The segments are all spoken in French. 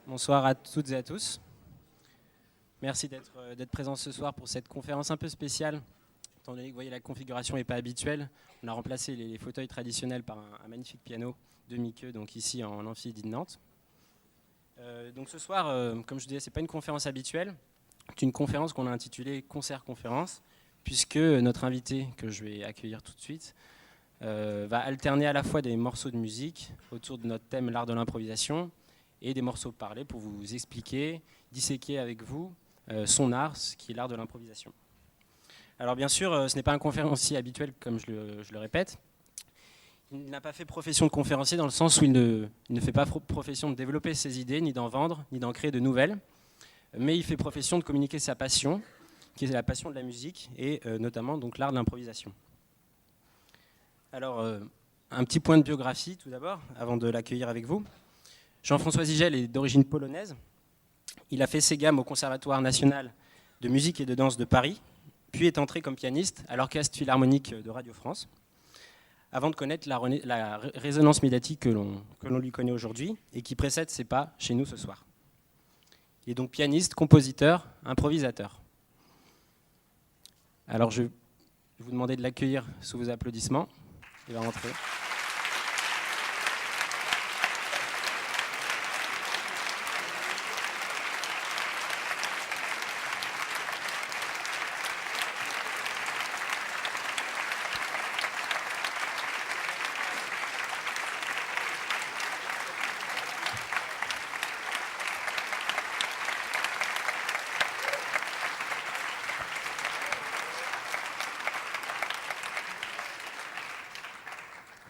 Bonsoir à toutes et à tous. Merci d'être présents ce soir pour cette conférence un peu spéciale. Étant donné que vous voyez, la configuration n'est pas habituelle, on a remplacé les fauteuils traditionnels par un magnifique piano demi-queue, donc ici en amphi de Nantes. Donc ce soir, comme je disais, ce n'est pas une conférence habituelle, c'est une conférence qu'on a intitulée Concert-conférence, puisque notre invité, que je vais accueillir tout de suite, va alterner à la fois des morceaux de musique autour de notre thème, l'art de l'improvisation, et des morceaux parlés pour vous expliquer, disséquer avec vous son art, ce qui est l'art de l'improvisation. Alors bien sûr, ce n'est pas un conférencier habituel, comme je le répète. Il n'a pas fait profession de conférencier dans le sens où il ne fait pas profession de développer ses idées, ni d'en vendre, ni d'en créer de nouvelles. Mais il fait profession de communiquer sa passion, qui est la passion de la musique, et notamment donc l'art de l'improvisation. Alors, un petit point de biographie tout d'abord, avant de l'accueillir avec vous. Jean-François Zigel est d'origine polonaise. Il a fait ses gammes au Conservatoire national de musique et de danse de Paris, puis est entré comme pianiste à l'Orchestre Philharmonique de Radio France, avant de connaître la résonance médiatique que l'on lui connaît aujourd'hui et qui précède ses pas chez nous ce soir. Il est donc pianiste, compositeur, improvisateur. Alors je vais vous demander de l'accueillir sous vos applaudissements. Il va rentrer.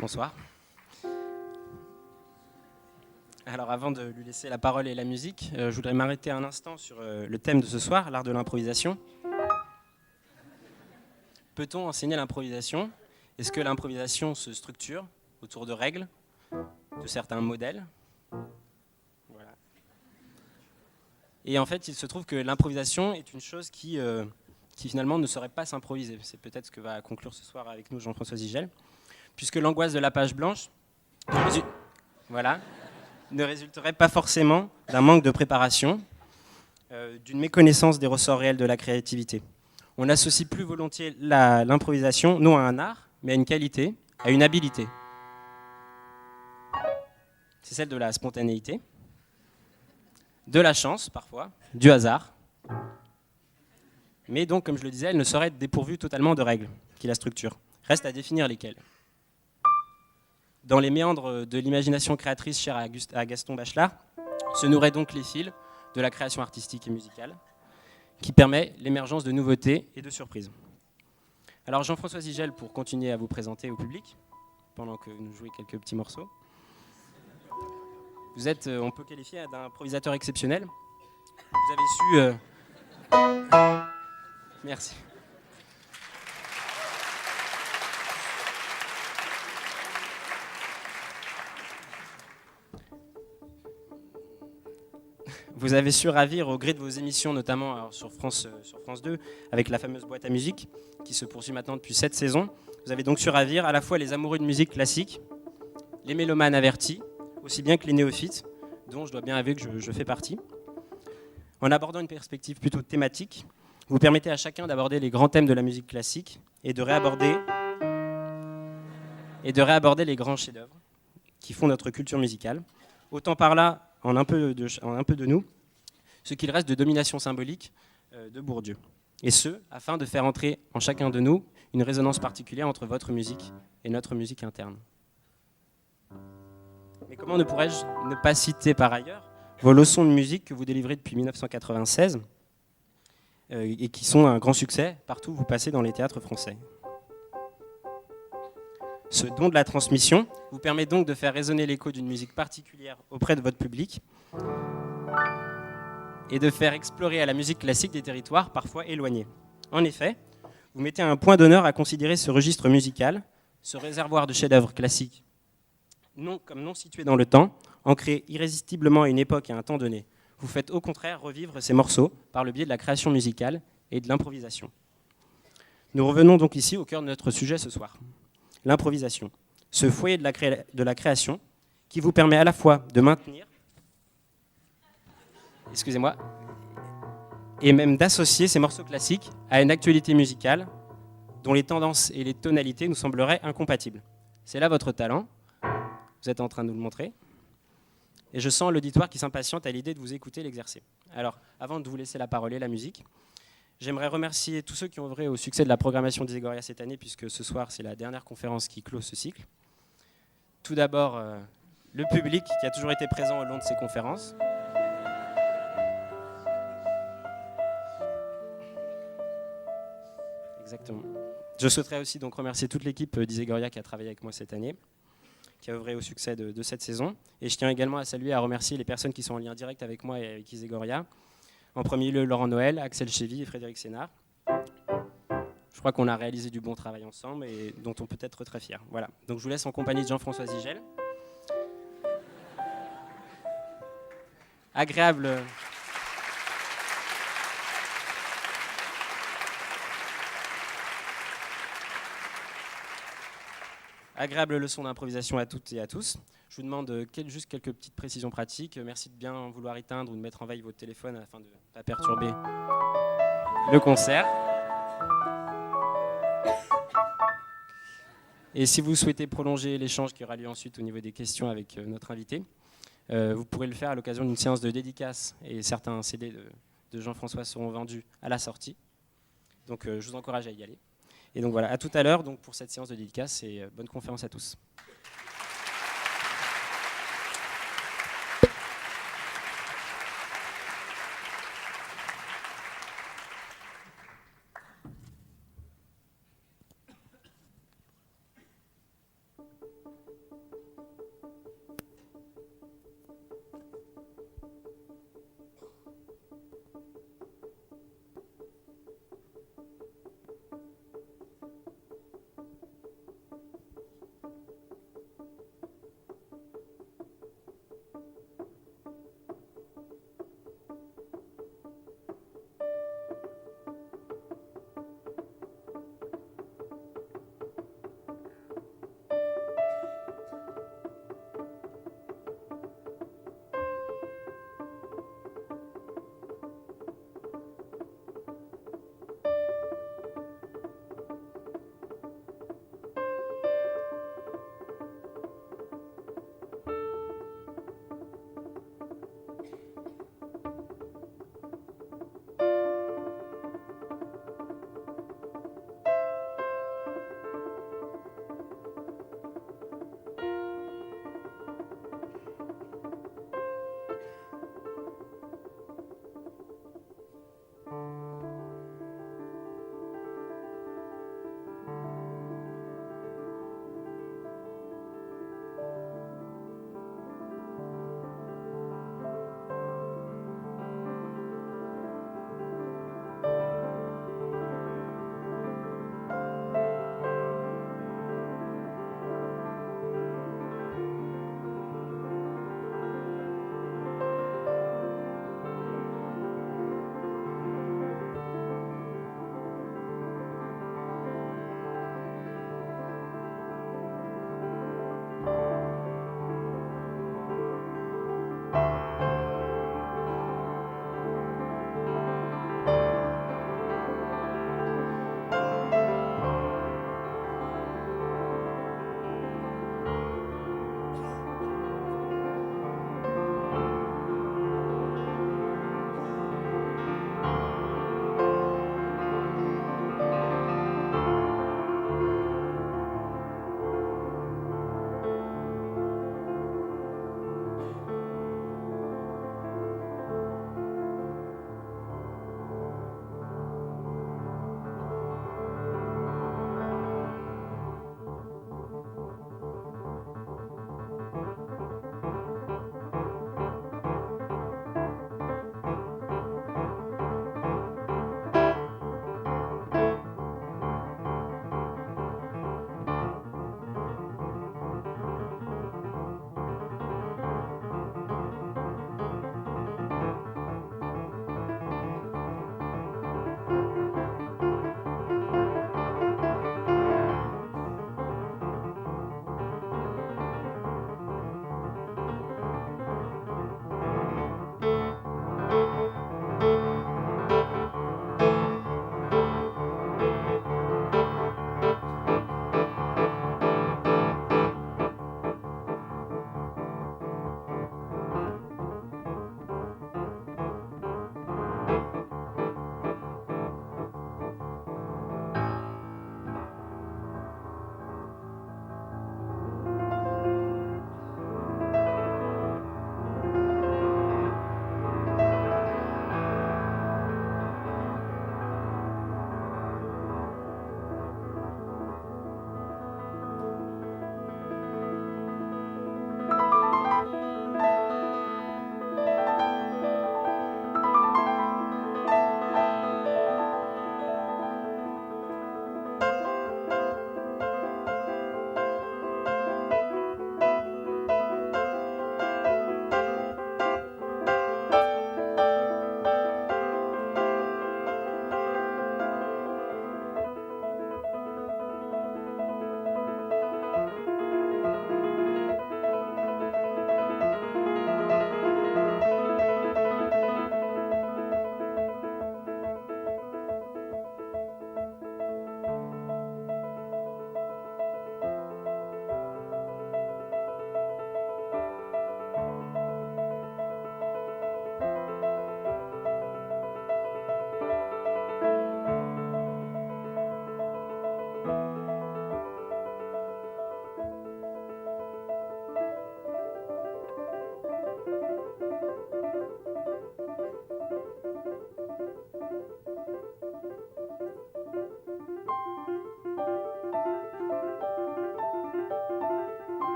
Bonsoir. Alors avant de lui laisser la parole et la musique, je voudrais m'arrêter un instant sur le thème de ce soir, l'art de l'improvisation. Peut-on enseigner l'improvisation ? Est-ce que l'improvisation se structure autour de règles, de certains modèles ? Voilà. Et en fait, il se trouve que l'improvisation est une chose qui finalement ne saurait pas s'improviser. C'est peut-être ce que va conclure ce soir avec nous Jean-François Zigel. Puisque l'angoisse de la page blanche ne résulterait pas forcément d'un manque de préparation, d'une méconnaissance des ressorts réels de la créativité. On associe plus volontiers l'improvisation non à un art, mais à une qualité, à une habilité. C'est celle de la spontanéité, de la chance parfois, du hasard. Mais donc, comme je le disais, elle ne saurait être dépourvue totalement de règles qui la structurent. Reste à définir lesquelles. Dans les méandres de l'imagination créatrice chère à Gaston Bachelard, se nourraient donc les fils de la création artistique et musicale, qui permet l'émergence de nouveautés et de surprises. Alors Jean-François Zigel, pour continuer à vous présenter au public, pendant que nous jouez quelques petits morceaux, vous êtes, on peut qualifier d'un improvisateur exceptionnel. Vous avez su... Merci. Vous avez su ravir au gré de vos émissions, notamment sur France 2, avec la fameuse boîte à musique, qui se poursuit maintenant depuis 7 saisons. Vous avez donc su ravir à la fois les amoureux de musique classique, les mélomanes avertis, aussi bien que les néophytes, dont je dois bien avouer que je fais partie. En abordant une perspective plutôt thématique, vous permettez à chacun d'aborder les grands thèmes de la musique classique et de réaborder les grands chefs-d'œuvre qui font notre culture musicale. Autant par là, en un peu de nous, ce qu'il reste de domination symbolique de Bourdieu. Et ce, afin de faire entrer en chacun de nous une résonance particulière entre votre musique et notre musique interne. Mais comment ne pourrais-je ne pas citer par ailleurs vos leçons de musique que vous délivrez depuis 1996 et qui sont un grand succès partout où vous passez dans les théâtres français. Ce don de la transmission vous permet donc de faire résonner l'écho d'une musique particulière auprès de votre public et de faire explorer à la musique classique des territoires parfois éloignés. En effet, vous mettez un point d'honneur à considérer ce registre musical, ce réservoir de chefs-d'œuvre classiques, comme non situé dans le temps, ancré irrésistiblement à une époque et à un temps donné. Vous faites au contraire revivre ces morceaux par le biais de la création musicale et de l'improvisation. Nous revenons donc ici au cœur de notre sujet ce soir. L'improvisation, ce foyer de la création qui vous permet à la fois de maintenir excusez-moi, et même d'associer ces morceaux classiques à une actualité musicale dont les tendances et les tonalités nous sembleraient incompatibles. C'est là votre talent, vous êtes en train de nous le montrer, et je sens l'auditoire qui s'impatiente à l'idée de vous écouter l'exercer. Alors, avant de vous laisser la parole et la musique, j'aimerais remercier tous ceux qui ont œuvré au succès de la programmation d'Isegoria cette année, puisque ce soir, c'est la dernière conférence qui clôt ce cycle. Tout d'abord, le public qui a toujours été présent au long de ces conférences. Exactement. Je souhaiterais aussi donc remercier toute l'équipe d'Isegoria qui a travaillé avec moi cette année, qui a œuvré au succès de cette saison. Et je tiens également à saluer et à remercier les personnes qui sont en lien direct avec moi et avec Isegoria. En premier lieu, Laurent Noël, Axel Chevy et Frédéric Sénard. Je crois qu'on a réalisé du bon travail ensemble et dont on peut être très fier. Voilà. Donc je vous laisse en compagnie de Jean-François Zigel. Agréable leçon d'improvisation à toutes et à tous. Je vous demande juste quelques petites précisions pratiques. Merci de bien vouloir éteindre ou de mettre en veille votre téléphone afin de ne pas perturber le concert. Et si vous souhaitez prolonger l'échange qui aura lieu ensuite au niveau des questions avec notre invité, vous pourrez le faire à l'occasion d'une séance de dédicace et certains CD de Jean-François seront vendus à la sortie. Donc je vous encourage à y aller. Et donc voilà, à tout à l'heure donc, pour cette séance de dédicace et bonne conférence à tous.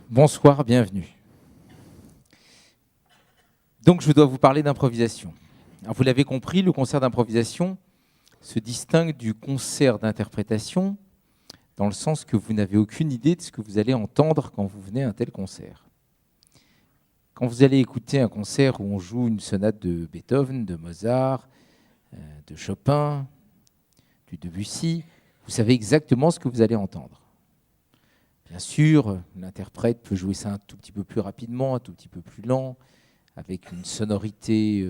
Bonsoir, bienvenue. Donc je dois vous parler d'improvisation. Alors, vous l'avez compris, le concert d'improvisation se distingue du concert d'interprétation dans le sens que vous n'avez aucune idée de ce que vous allez entendre quand vous venez à un tel concert. Quand vous allez écouter un concert où on joue une sonate de Beethoven, de Mozart, de Chopin, du Debussy, vous savez exactement ce que vous allez entendre. Bien sûr, l'interprète peut jouer ça un tout petit peu plus rapidement, un tout petit peu plus lent, avec une sonorité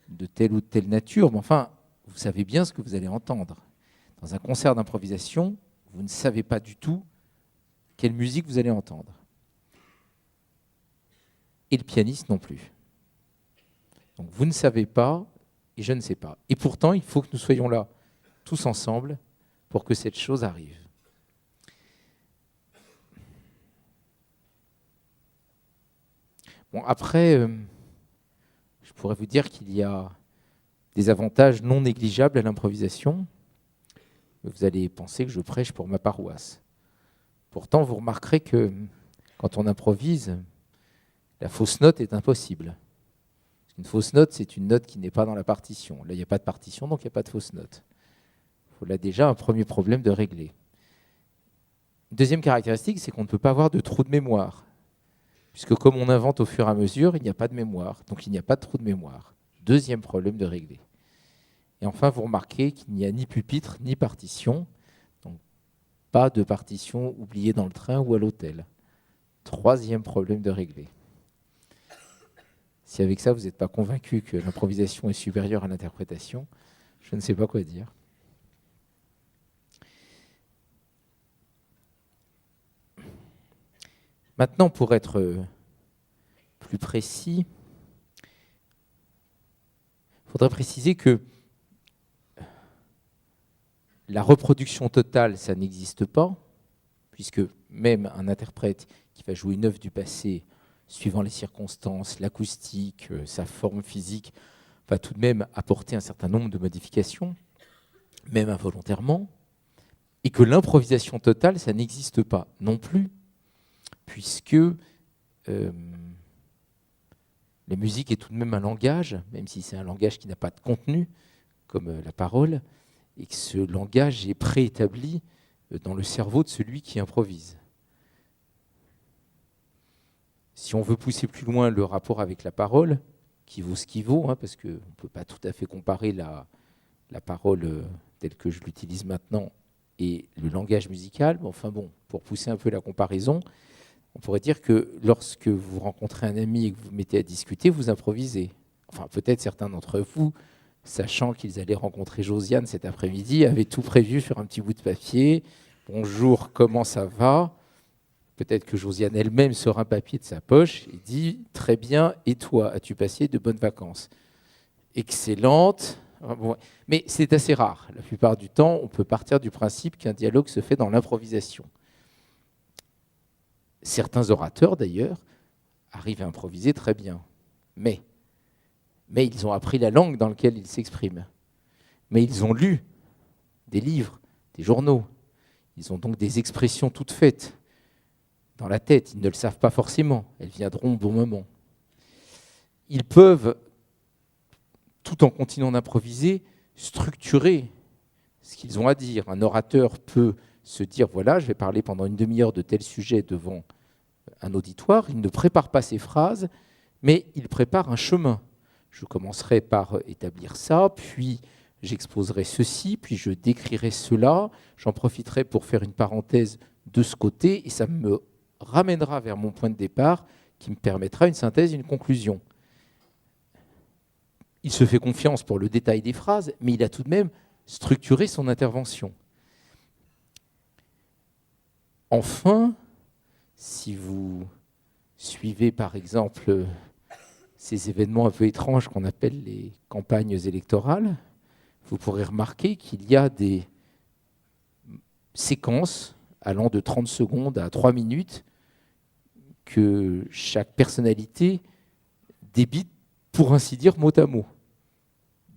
de telle ou telle nature, mais enfin, vous savez bien ce que vous allez entendre. Dans un concert d'improvisation, vous ne savez pas du tout quelle musique vous allez entendre. Et le pianiste non plus. Donc vous ne savez pas, et je ne sais pas. Et pourtant, il faut que nous soyons là, tous ensemble, pour que cette chose arrive. Bon, après, je pourrais vous dire qu'il y a des avantages non négligeables à l'improvisation. Vous allez penser que je prêche pour ma paroisse. Pourtant, vous remarquerez que quand on improvise, la fausse note est impossible. Une fausse note, c'est une note qui n'est pas dans la partition. Là, il n'y a pas de partition, donc il n'y a pas de fausse note. Il faut là déjà un premier problème de régler. Deuxième caractéristique, c'est qu'on ne peut pas avoir de trou de mémoire. Puisque comme on invente au fur et à mesure, il n'y a pas de mémoire. Donc il n'y a pas de trou de mémoire. Deuxième problème de régler. Et enfin, vous remarquez qu'il n'y a ni pupitre, ni partition. Donc pas de partition oubliée dans le train ou à l'hôtel. Troisième problème de régler. Si avec ça, vous n'êtes pas convaincu que l'improvisation est supérieure à l'interprétation, je ne sais pas quoi dire. Maintenant, pour être plus précis, il faudrait préciser que la reproduction totale, ça n'existe pas, puisque même un interprète qui va jouer une œuvre du passé, suivant les circonstances, l'acoustique, sa forme physique, va tout de même apporter un certain nombre de modifications, même involontairement, et que l'improvisation totale, ça n'existe pas non plus, puisque la musique est tout de même un langage, même si c'est un langage qui n'a pas de contenu, comme la parole, et que ce langage est préétabli dans le cerveau de celui qui improvise. Si on veut pousser plus loin le rapport avec la parole, qui vaut ce qui vaut, parce qu'on ne peut pas tout à fait comparer la parole telle que je l'utilise maintenant et le langage musical, mais enfin bon, pour pousser un peu la comparaison, on pourrait dire que lorsque vous rencontrez un ami et que vous vous mettez à discuter, vous improvisez. Enfin, peut-être certains d'entre vous, sachant qu'ils allaient rencontrer Josiane cet après-midi, avaient tout prévu sur un petit bout de papier. Bonjour, comment ça va ? Peut-être que Josiane elle-même sort un papier de sa poche et dit « Très bien, et toi, as-tu passé de bonnes vacances ?» Excellente. Bon, mais c'est assez rare. La plupart du temps, on peut partir du principe qu'un dialogue se fait dans l'improvisation. Certains orateurs, d'ailleurs, arrivent à improviser très bien. Mais ils ont appris la langue dans laquelle ils s'expriment. Mais ils ont lu des livres, des journaux. Ils ont donc des expressions toutes faites dans la tête. Ils ne le savent pas forcément. Elles viendront au bon moment. Ils peuvent, tout en continuant d'improviser, structurer ce qu'ils ont à dire. Un orateur peut se dire, voilà, je vais parler pendant une demi-heure de tel sujet devant un auditoire. Il ne prépare pas ses phrases, mais il prépare un chemin. Je commencerai par établir ça, puis j'exposerai ceci, puis je décrirai cela. J'en profiterai pour faire une parenthèse de ce côté, et ça me ramènera vers mon point de départ, qui me permettra une synthèse, une conclusion. Il se fait confiance pour le détail des phrases, mais il a tout de même structuré son intervention. Enfin, si vous suivez par exemple ces événements un peu étranges qu'on appelle les campagnes électorales, vous pourrez remarquer qu'il y a des séquences allant de 30 secondes à 3 minutes que chaque personnalité débite, pour ainsi dire, mot à mot.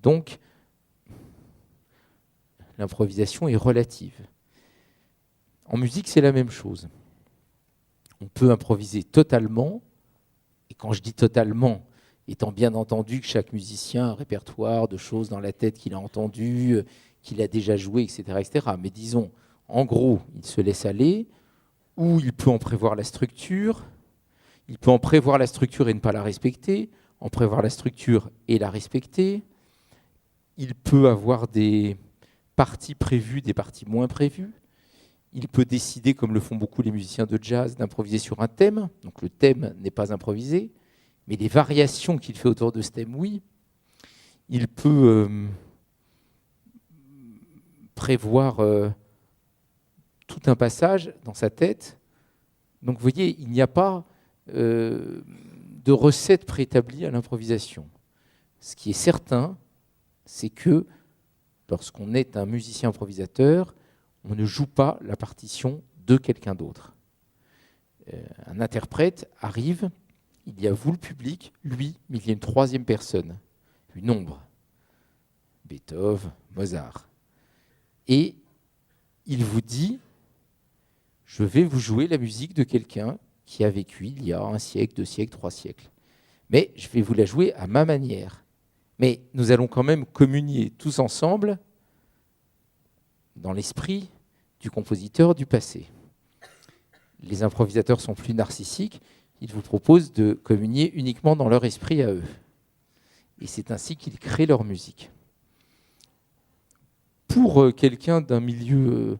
Donc, l'improvisation est relative. En musique, c'est la même chose. on peut improviser totalement, et quand je dis totalement, étant bien entendu que chaque musicien a un répertoire de choses dans la tête qu'il a entendues, qu'il a déjà joué, etc., etc. Mais disons, en gros, il se laisse aller, ou il peut en prévoir la structure, il peut en prévoir la structure et ne pas la respecter, en prévoir la structure et la respecter. Il peut avoir des parties prévues, des parties moins prévues. Il peut décider, comme le font beaucoup les musiciens de jazz, d'improviser sur un thème. Donc le thème n'est pas improvisé, mais les variations qu'il fait autour de ce thème, oui. Il peut prévoir tout un passage dans sa tête. Donc vous voyez, il n'y a pas de recette préétablie à l'improvisation. Ce qui est certain, c'est que lorsqu'on est un musicien improvisateur, on ne joue pas la partition de quelqu'un d'autre. Un interprète arrive, il y a vous le public, lui, mais il y a une troisième personne, une ombre. Beethoven, Mozart. Et il vous dit, je vais vous jouer la musique de quelqu'un qui a vécu il y a 1 siècle, 2 siècles, 3 siècles. Mais je vais vous la jouer à ma manière. Mais nous allons quand même communier tous ensemble dans l'esprit du compositeur du passé. Les improvisateurs sont plus narcissiques, ils vous proposent de communier uniquement dans leur esprit à eux. Et c'est ainsi qu'ils créent leur musique. Pour quelqu'un d'un milieu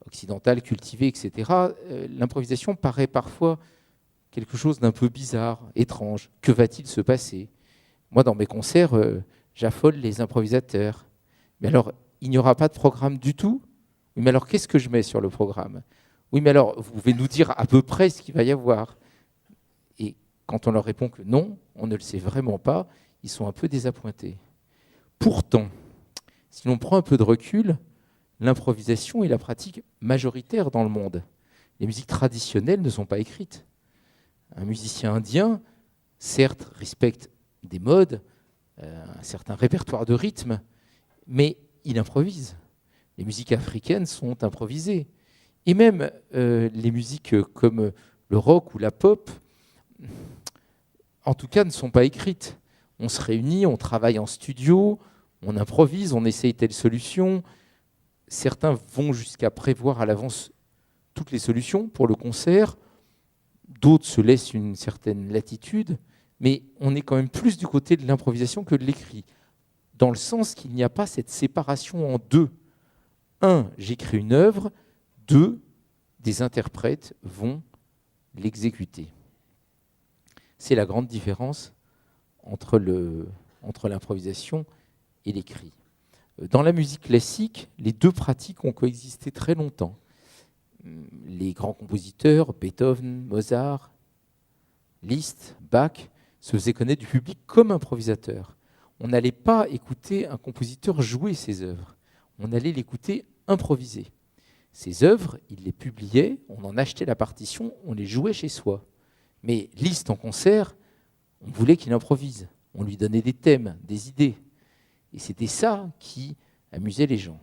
occidental, cultivé, etc., l'improvisation paraît parfois quelque chose d'un peu bizarre, étrange. Que va-t-il se passer ? Moi, dans mes concerts, j'affole les improvisateurs. Mais alors, il n'y aura pas de programme du tout ? Oui, mais alors, qu'est-ce que je mets sur le programme ? Oui, mais alors, vous pouvez nous dire à peu près ce qu'il va y avoir. Et quand on leur répond que non, on ne le sait vraiment pas, ils sont un peu désappointés. Pourtant, si l'on prend un peu de recul, l'improvisation est la pratique majoritaire dans le monde. Les musiques traditionnelles ne sont pas écrites. Un musicien indien, certes, respecte des modes, un certain répertoire de rythme, mais il improvise. Les musiques africaines sont improvisées. Et même les musiques comme le rock ou la pop, en tout cas, ne sont pas écrites. On se réunit, on travaille en studio, on improvise, on essaye telle solution. Certains vont jusqu'à prévoir à l'avance toutes les solutions pour le concert. D'autres se laissent une certaine latitude, mais on est quand même plus du côté de l'improvisation que de l'écrit, dans le sens qu'il n'y a pas cette séparation en deux. 1, j'écris une œuvre, 2, des interprètes vont l'exécuter. C'est la grande différence entre l'improvisation et l'écrit. Dans la musique classique, les deux pratiques ont coexisté très longtemps. Les grands compositeurs, Beethoven, Mozart, Liszt, Bach, se faisaient connaître du public comme improvisateurs. On n'allait pas écouter un compositeur jouer ses œuvres, on allait l'écouter improviser. Ces œuvres, il les publiait, on en achetait la partition, on les jouait chez soi. Mais Liszt en concert, on voulait qu'il improvise, on lui donnait des thèmes, des idées. Et c'était ça qui amusait les gens.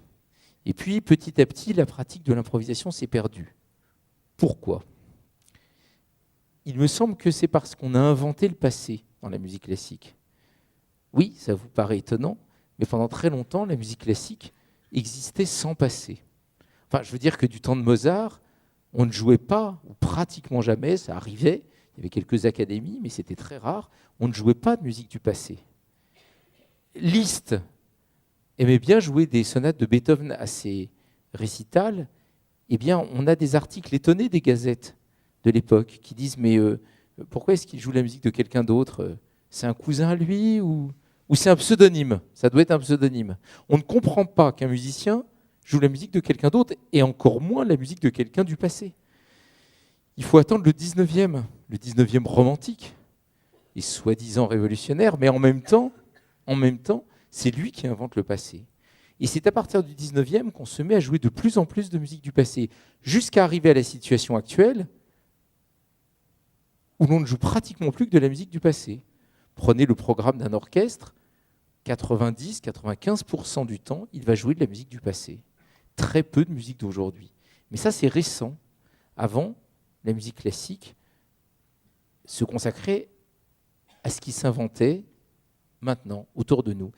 Et puis, petit à petit, la pratique de l'improvisation s'est perdue. Pourquoi ? Il me semble que c'est parce qu'on a inventé le passé dans la musique classique. Oui, ça vous paraît étonnant, mais pendant très longtemps, la musique classique existait sans passé. Enfin, je veux dire que du temps de Mozart, on ne jouait pas, ou pratiquement jamais, ça arrivait, il y avait quelques académies, mais c'était très rare, on ne jouait pas de musique du passé. Liszt aimait bien jouer des sonates de Beethoven à ses récitals. Eh bien, on a des articles étonnés des gazettes de l'époque qui disent « Mais pourquoi est-ce qu'il joue la musique de quelqu'un d'autre ? C'est un cousin à lui ou c'est un pseudonyme ? Ça doit être un pseudonyme. » On ne comprend pas qu'un musicien joue la musique de quelqu'un d'autre et encore moins la musique de quelqu'un du passé. Il faut attendre le 19e romantique, et soi-disant révolutionnaire, mais en même temps, c'est lui qui invente le passé. Et c'est à partir du 19e qu'on se met à jouer de plus en plus de musique du passé, jusqu'à arriver à la situation actuelle où l'on ne joue pratiquement plus que de la musique du passé. Prenez le programme d'un orchestre, 90-95% du temps, il va jouer de la musique du passé. Très peu de musique d'aujourd'hui. Mais ça, c'est récent. Avant, la musique classique se consacrait à ce qui s'inventait maintenant, autour de nous.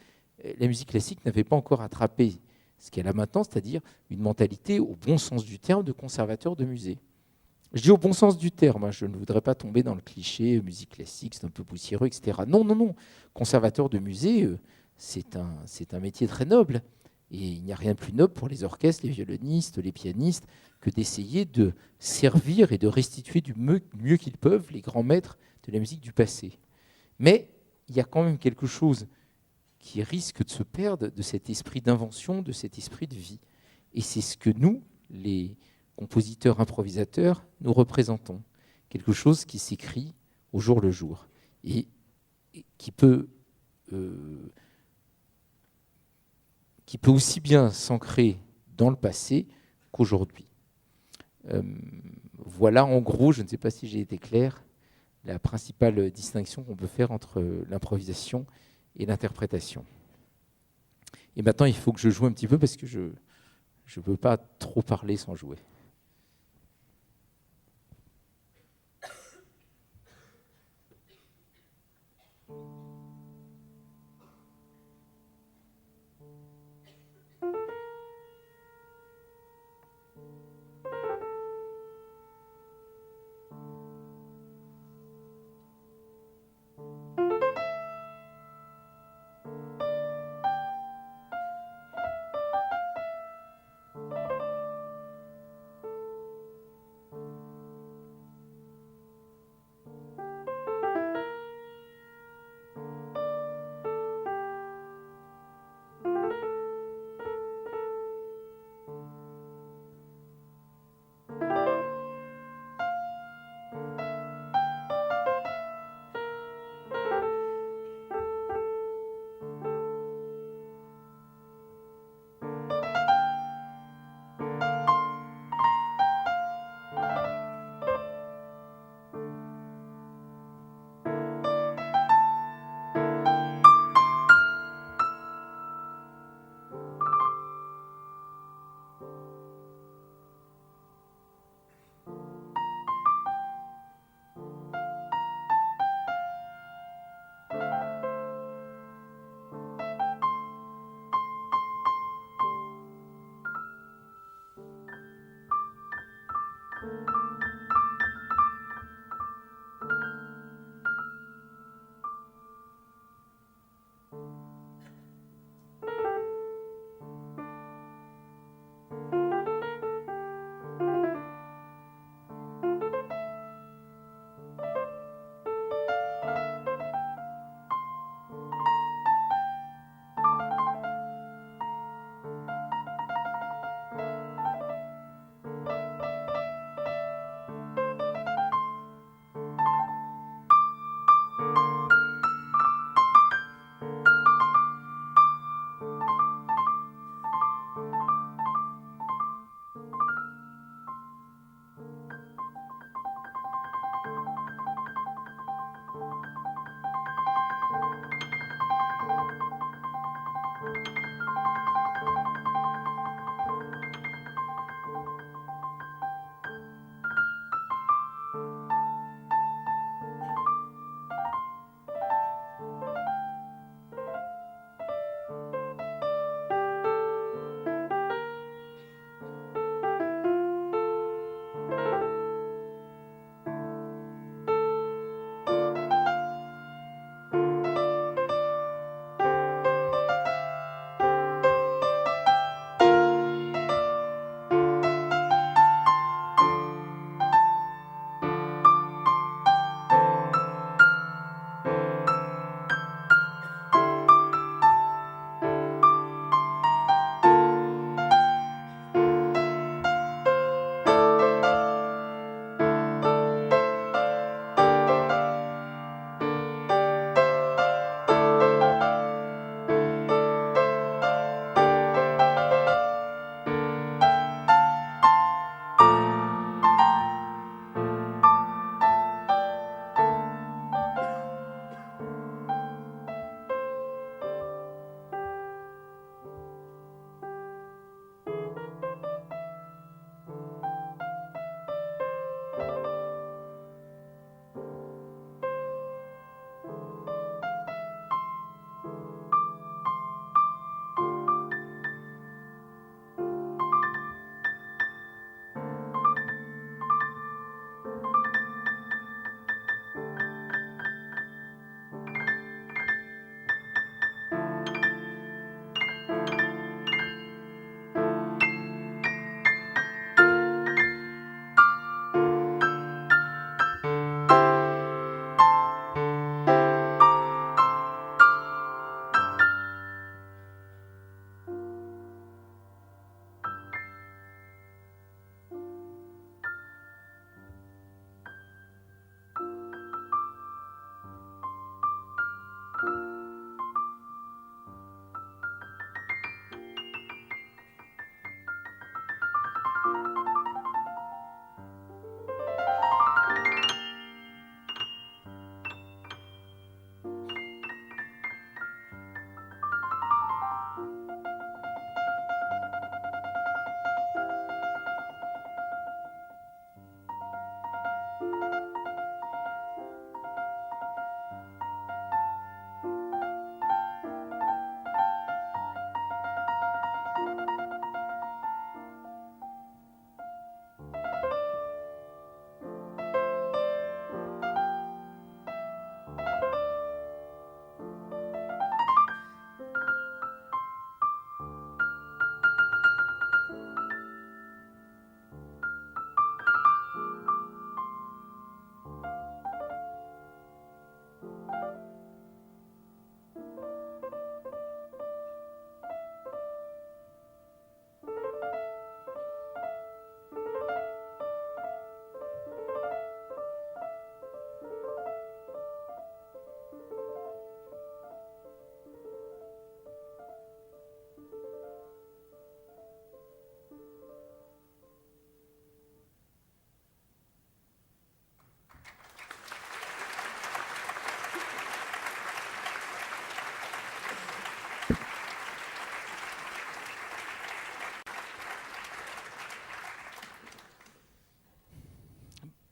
La musique classique n'avait pas encore attrapé ce qu'elle a maintenant, c'est-à-dire une mentalité, au bon sens du terme, de conservateur de musée. Je dis au bon sens du terme, hein, je ne voudrais pas tomber dans le cliché, musique classique, c'est un peu poussiéreux, etc. Non, non, non. Conservateur de musée, c'est un métier très noble. Et il n'y a rien de plus noble pour les orchestres, les violonistes, les pianistes, que d'essayer de servir et de restituer du mieux qu'ils peuvent les grands maîtres de la musique du passé. Mais il y a quand même quelque chose qui risque de se perdre de cet esprit d'invention, de cet esprit de vie. Et c'est ce que nous, les compositeurs, improvisateurs, nous représentons. Quelque chose qui s'écrit au jour le jour et qui peut aussi bien s'ancrer dans le passé qu'aujourd'hui. Voilà en gros, je ne sais pas si j'ai été clair, la principale distinction qu'on peut faire entre l'improvisation et l'interprétation. Et maintenant, il faut que je joue un petit peu parce que je ne peux pas trop parler sans jouer.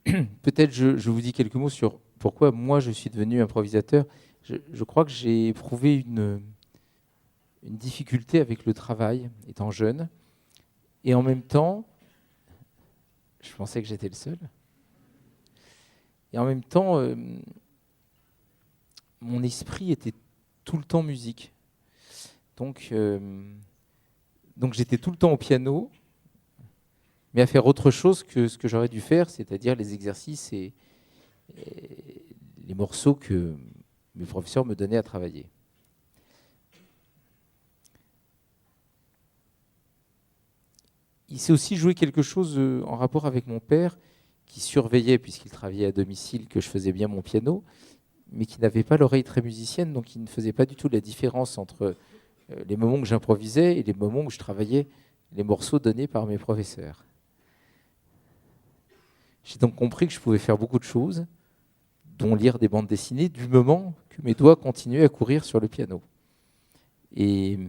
peut-être je vous dis quelques mots sur pourquoi moi je suis devenu improvisateur. Je crois que j'ai éprouvé une difficulté avec le travail étant jeune. Et en même temps, je pensais que j'étais le seul. Et en même temps, mon esprit était tout le temps musique. Donc j'étais tout le temps au piano, mais à faire autre chose que ce que j'aurais dû faire, c'est-à-dire les exercices et les morceaux que mes professeurs me donnaient à travailler. Il s'est aussi joué quelque chose en rapport avec mon père, qui surveillait, puisqu'il travaillait à domicile, que je faisais bien mon piano, mais qui n'avait pas l'oreille très musicienne, donc il ne faisait pas du tout la différence entre les moments où j'improvisais et les moments où je travaillais les morceaux donnés par mes professeurs. J'ai donc compris que je pouvais faire beaucoup de choses, dont lire des bandes dessinées, du moment que mes doigts continuaient à courir sur le piano. Et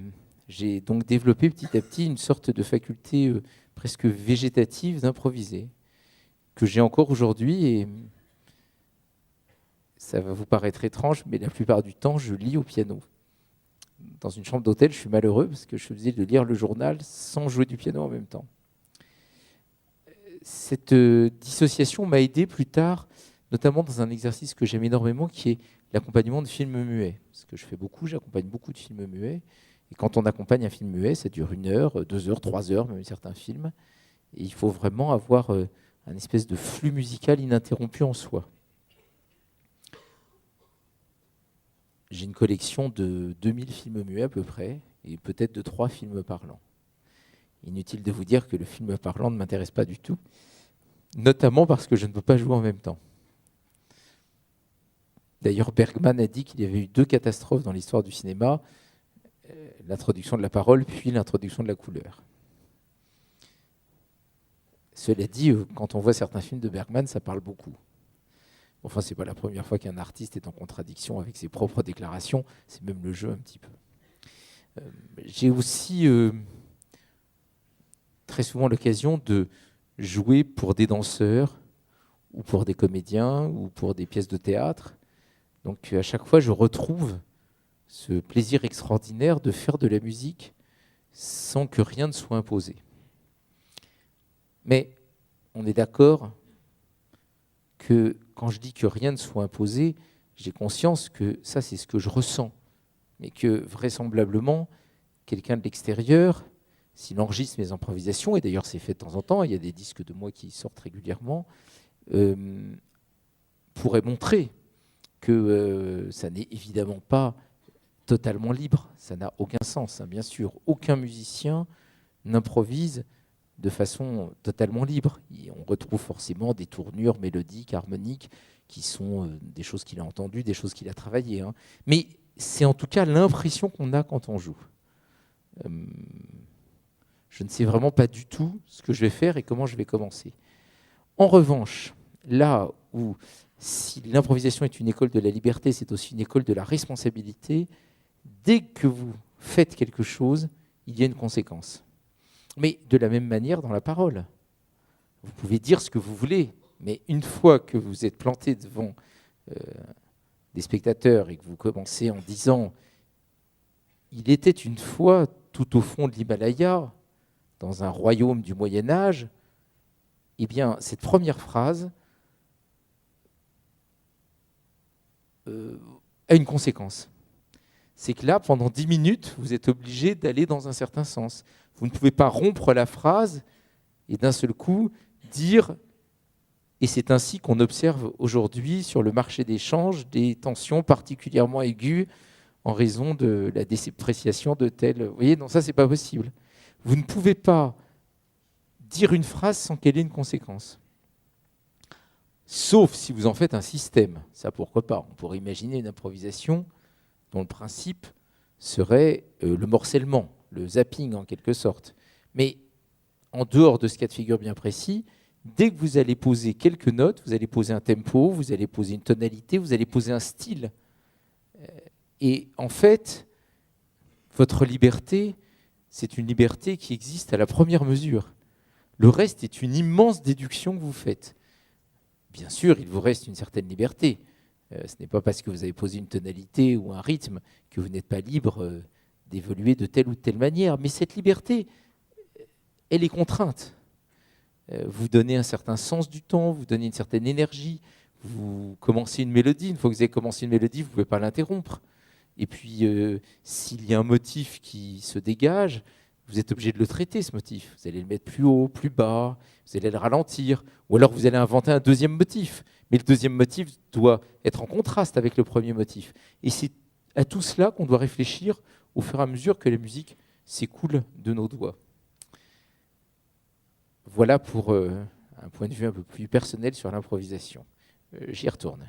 j'ai donc développé petit à petit une sorte de faculté presque végétative d'improviser, que j'ai encore aujourd'hui. Et ça va vous paraître étrange, mais la plupart du temps, je lis au piano. Dans une chambre d'hôtel, je suis malheureux parce que je faisais de lire le journal sans jouer du piano en même temps. Cette dissociation m'a aidé plus tard, notamment dans un exercice que j'aime énormément, qui est l'accompagnement de films muets. Parce que je fais beaucoup, j'accompagne beaucoup de films muets. Et quand on accompagne un film muet, ça dure 1 heure, 2 heures, 3 heures, même certains films. Et il faut vraiment avoir un espèce de flux musical ininterrompu en soi. J'ai une collection de 2000 films muets à peu près, et peut-être de 3 films parlants. Inutile de vous dire que le film parlant ne m'intéresse pas du tout, notamment parce que je ne peux pas jouer en même temps. D'ailleurs, Bergman a dit qu'il y avait eu 2 catastrophes dans l'histoire du cinéma, l'introduction de la parole, puis l'introduction de la couleur. Cela dit, quand on voit certains films de Bergman, ça parle beaucoup. Enfin, ce n'est pas la première fois qu'un artiste est en contradiction avec ses propres déclarations, c'est même le jeu un petit peu. J'ai aussi très souvent l'occasion de jouer pour des danseurs, ou pour des comédiens, ou pour des pièces de théâtre. Donc à chaque fois, je retrouve ce plaisir extraordinaire de faire de la musique sans que rien ne soit imposé. Mais on est d'accord que quand je dis que rien ne soit imposé, j'ai conscience que ça, c'est ce que je ressens. Mais que vraisemblablement, quelqu'un de l'extérieur, s'il enregistre mes improvisations, et d'ailleurs c'est fait de temps en temps, il y a des disques de moi qui sortent régulièrement, pourrait montrer que ça n'est évidemment pas totalement libre. Ça n'a aucun sens, hein, bien sûr. Aucun musicien n'improvise de façon totalement libre. Et on retrouve forcément des tournures mélodiques, harmoniques, qui sont des choses qu'il a entendues, des choses qu'il a travaillées. Hein. Mais c'est en tout cas l'impression qu'on a quand on joue. Je ne sais vraiment pas du tout ce que je vais faire et comment je vais commencer. En revanche, là où si l'improvisation est une école de la liberté, c'est aussi une école de la responsabilité, dès que vous faites quelque chose, il y a une conséquence. Mais de la même manière dans la parole. Vous pouvez dire ce que vous voulez, mais une fois que vous êtes planté devant des spectateurs et que vous commencez en disant « Il était une fois tout au fond de l'Himalaya, dans un royaume du Moyen-Âge », eh bien, cette première phrase a une conséquence. C'est que là, pendant 10 minutes, vous êtes obligé d'aller dans un certain sens. Vous ne pouvez pas rompre la phrase et d'un seul coup dire, et c'est ainsi qu'on observe aujourd'hui sur le marché des changes des tensions particulièrement aiguës en raison de la dépréciation de tel. Vous voyez, non, ça, c'est pas possible. Vous ne pouvez pas dire une phrase sans qu'elle ait une conséquence. Sauf si vous en faites un système. Ça, pourquoi pas. On pourrait imaginer une improvisation dont le principe serait le morcellement, le zapping en quelque sorte. Mais en dehors de ce cas de figure bien précis, dès que vous allez poser quelques notes, vous allez poser un tempo, vous allez poser une tonalité, vous allez poser un style. Et en fait, votre liberté, c'est une liberté qui existe à la première mesure. Le reste est une immense déduction que vous faites. bien sûr, il vous reste une certaine liberté. Ce n'est pas parce que vous avez posé une tonalité ou un rythme que vous n'êtes pas libre d'évoluer de telle ou telle manière. Mais cette liberté, elle est contrainte. Vous donnez un certain sens du temps, vous donnez une certaine énergie, vous commencez une mélodie. Une fois que vous avez commencé une mélodie, vous ne pouvez pas l'interrompre. Et puis, s'il y a un motif qui se dégage, vous êtes obligé de le traiter, ce motif. Vous allez le mettre plus haut, plus bas, vous allez le ralentir, ou alors vous allez inventer un deuxième motif. Mais le deuxième motif doit être en contraste avec le premier motif. Et c'est à tout cela qu'on doit réfléchir au fur et à mesure que la musique s'écoule de nos doigts. Voilà pour un point de vue un peu plus personnel sur l'improvisation. J'y retourne.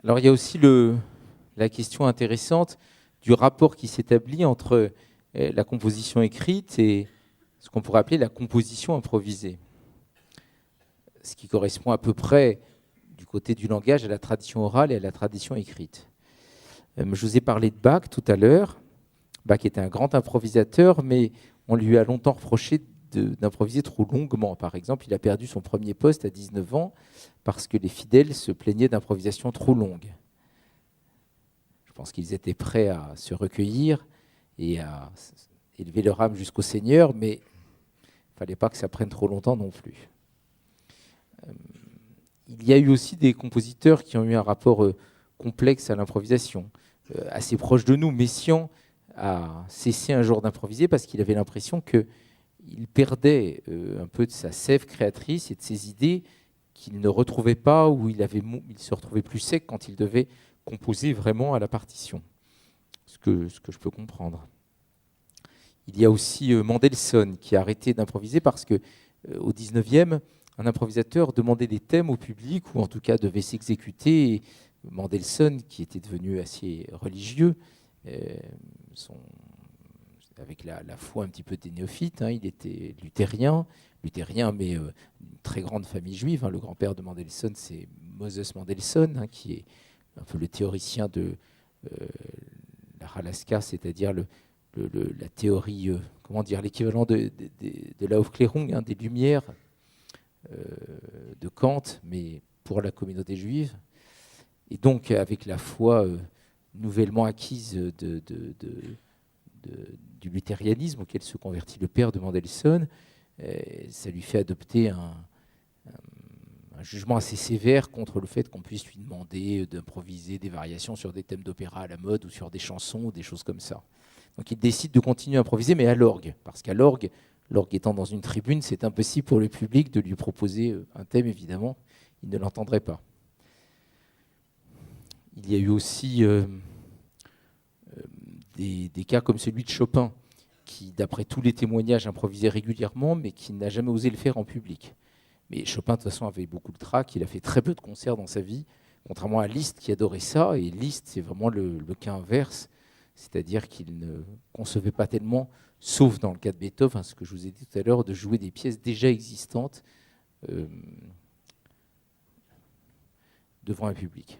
Alors il y a aussi la question intéressante du rapport qui s'établit entre la composition écrite et ce qu'on pourrait appeler la composition improvisée. Ce qui correspond à peu près du côté du langage à la tradition orale et à la tradition écrite. Je vous ai parlé de Bach tout à l'heure. Bach était un grand improvisateur, mais on lui a longtemps reproché d'improviser trop longuement. Par exemple, il a perdu son premier poste à 19 ans parce que les fidèles se plaignaient d'improvisation trop longue. Je pense qu'ils étaient prêts à se recueillir et à élever leur âme jusqu'au Seigneur, mais il ne fallait pas que ça prenne trop longtemps non plus. Il y a eu aussi des compositeurs qui ont eu un rapport complexe à l'improvisation. Assez proche de nous, Messiaen a cessé un jour d'improviser parce qu'il avait l'impression qu'il perdait un peu de sa sève créatrice et de ses idées qu'il ne retrouvait pas, ou il se retrouvait plus sec quand il devait composer vraiment à la partition, ce que je peux comprendre. Il y a aussi Mendelssohn qui a arrêté d'improviser parce qu'au 19e, un improvisateur demandait des thèmes au public, ou en tout cas devait s'exécuter. Et Mendelssohn, qui était devenu assez religieux, avec la foi un petit peu des néophytes, il était luthérien, mais une très grande famille juive. Le grand-père de Mendelssohn, c'est Moses Mendelssohn, qui est un peu le théoricien de la Halaska, c'est-à-dire la théorie, l'équivalent de la Aufklärung, des Lumières de Kant, mais pour la communauté juive. Et donc, avec la foi nouvellement acquise du luthérianisme auquel se convertit le père de Mendelssohn, ça lui fait adopter un jugement assez sévère contre le fait qu'on puisse lui demander d'improviser des variations sur des thèmes d'opéra à la mode ou sur des chansons ou des choses comme ça. Donc il décide de continuer à improviser, mais à l'orgue, parce qu'à l'orgue étant dans une tribune, c'est impossible pour le public de lui proposer un thème, évidemment, il ne l'entendrait pas. Il y a eu aussi des cas comme celui de Chopin, qui, d'après tous les témoignages, improvisait régulièrement, mais qui n'a jamais osé le faire en public. Mais Chopin, de toute façon, avait beaucoup de trac. Il a fait très peu de concerts dans sa vie, contrairement à Liszt qui adorait ça. Et Liszt, c'est vraiment le cas inverse, c'est-à-dire qu'il ne concevait pas tellement, sauf dans le cas de Beethoven, ce que je vous ai dit tout à l'heure, de jouer des pièces déjà existantes devant un public.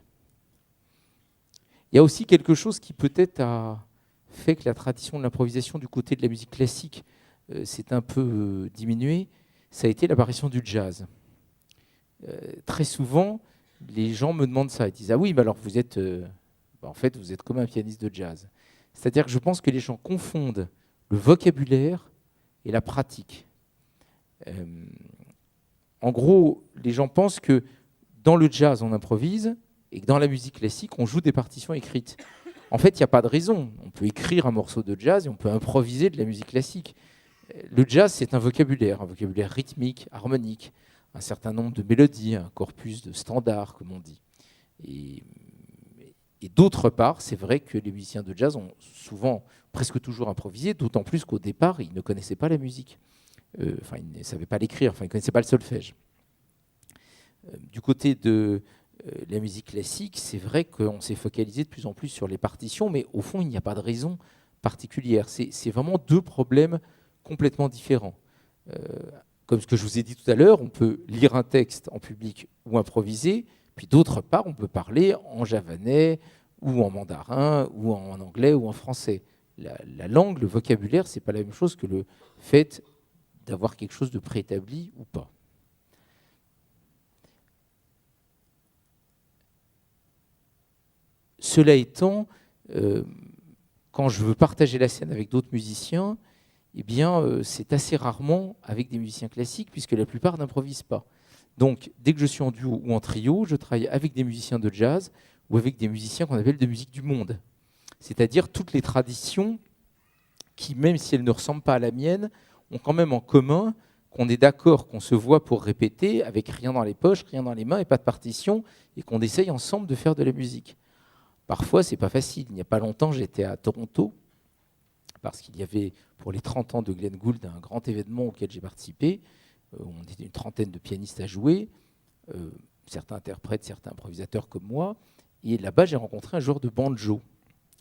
Il y a aussi quelque chose qui peut-être a fait que la tradition de l'improvisation du côté de la musique classique s'est un peu diminuée. Ça a été l'apparition du jazz. Très souvent, les gens me demandent ça. Ils disent « Ah oui, mais alors vous êtes, en fait, vous êtes comme un pianiste de jazz ». C'est-à-dire que je pense que les gens confondent le vocabulaire et la pratique. En gros, les gens pensent que dans le jazz, on improvise, et que dans la musique classique, on joue des partitions écrites. En fait, il n'y a pas de raison. On peut écrire un morceau de jazz et on peut improviser de la musique classique. Le jazz, c'est un vocabulaire rythmique, harmonique, un certain nombre de mélodies, un corpus de standards, comme on dit. Et d'autre part, c'est vrai que les musiciens de jazz ont souvent, presque toujours improvisé, d'autant plus qu'au départ, ils ne connaissaient pas la musique. Ils ne savaient pas l'écrire, ils ne connaissaient pas le solfège. Du côté de la musique classique, c'est vrai qu'on s'est focalisé de plus en plus sur les partitions, mais au fond, il n'y a pas de raison particulière. C'est vraiment deux problèmes complètement différents. Comme ce que je vous ai dit tout à l'heure, on peut lire un texte en public ou improviser, puis d'autre part, on peut parler en javanais ou en mandarin ou en anglais ou en français. La langue, le vocabulaire, ce n'est pas la même chose que le fait d'avoir quelque chose de préétabli ou pas. Cela étant, quand je veux partager la scène avec d'autres musiciens, c'est assez rarement avec des musiciens classiques, puisque la plupart n'improvisent pas. Donc, dès que je suis en duo ou en trio, je travaille avec des musiciens de jazz ou avec des musiciens qu'on appelle de musique du monde. C'est-à-dire toutes les traditions qui, même si elles ne ressemblent pas à la mienne, ont quand même en commun qu'on est d'accord, qu'on se voit pour répéter, avec rien dans les poches, rien dans les mains et pas de partition, et qu'on essaye ensemble de faire de la musique. Parfois, ce n'est pas facile. Il n'y a pas longtemps, j'étais à Toronto, parce qu'il y avait, pour les 30 ans de Glenn Gould, un grand événement auquel j'ai participé. On était une trentaine de pianistes à jouer, certains interprètes, certains improvisateurs comme moi. Et là-bas, j'ai rencontré un joueur de banjo.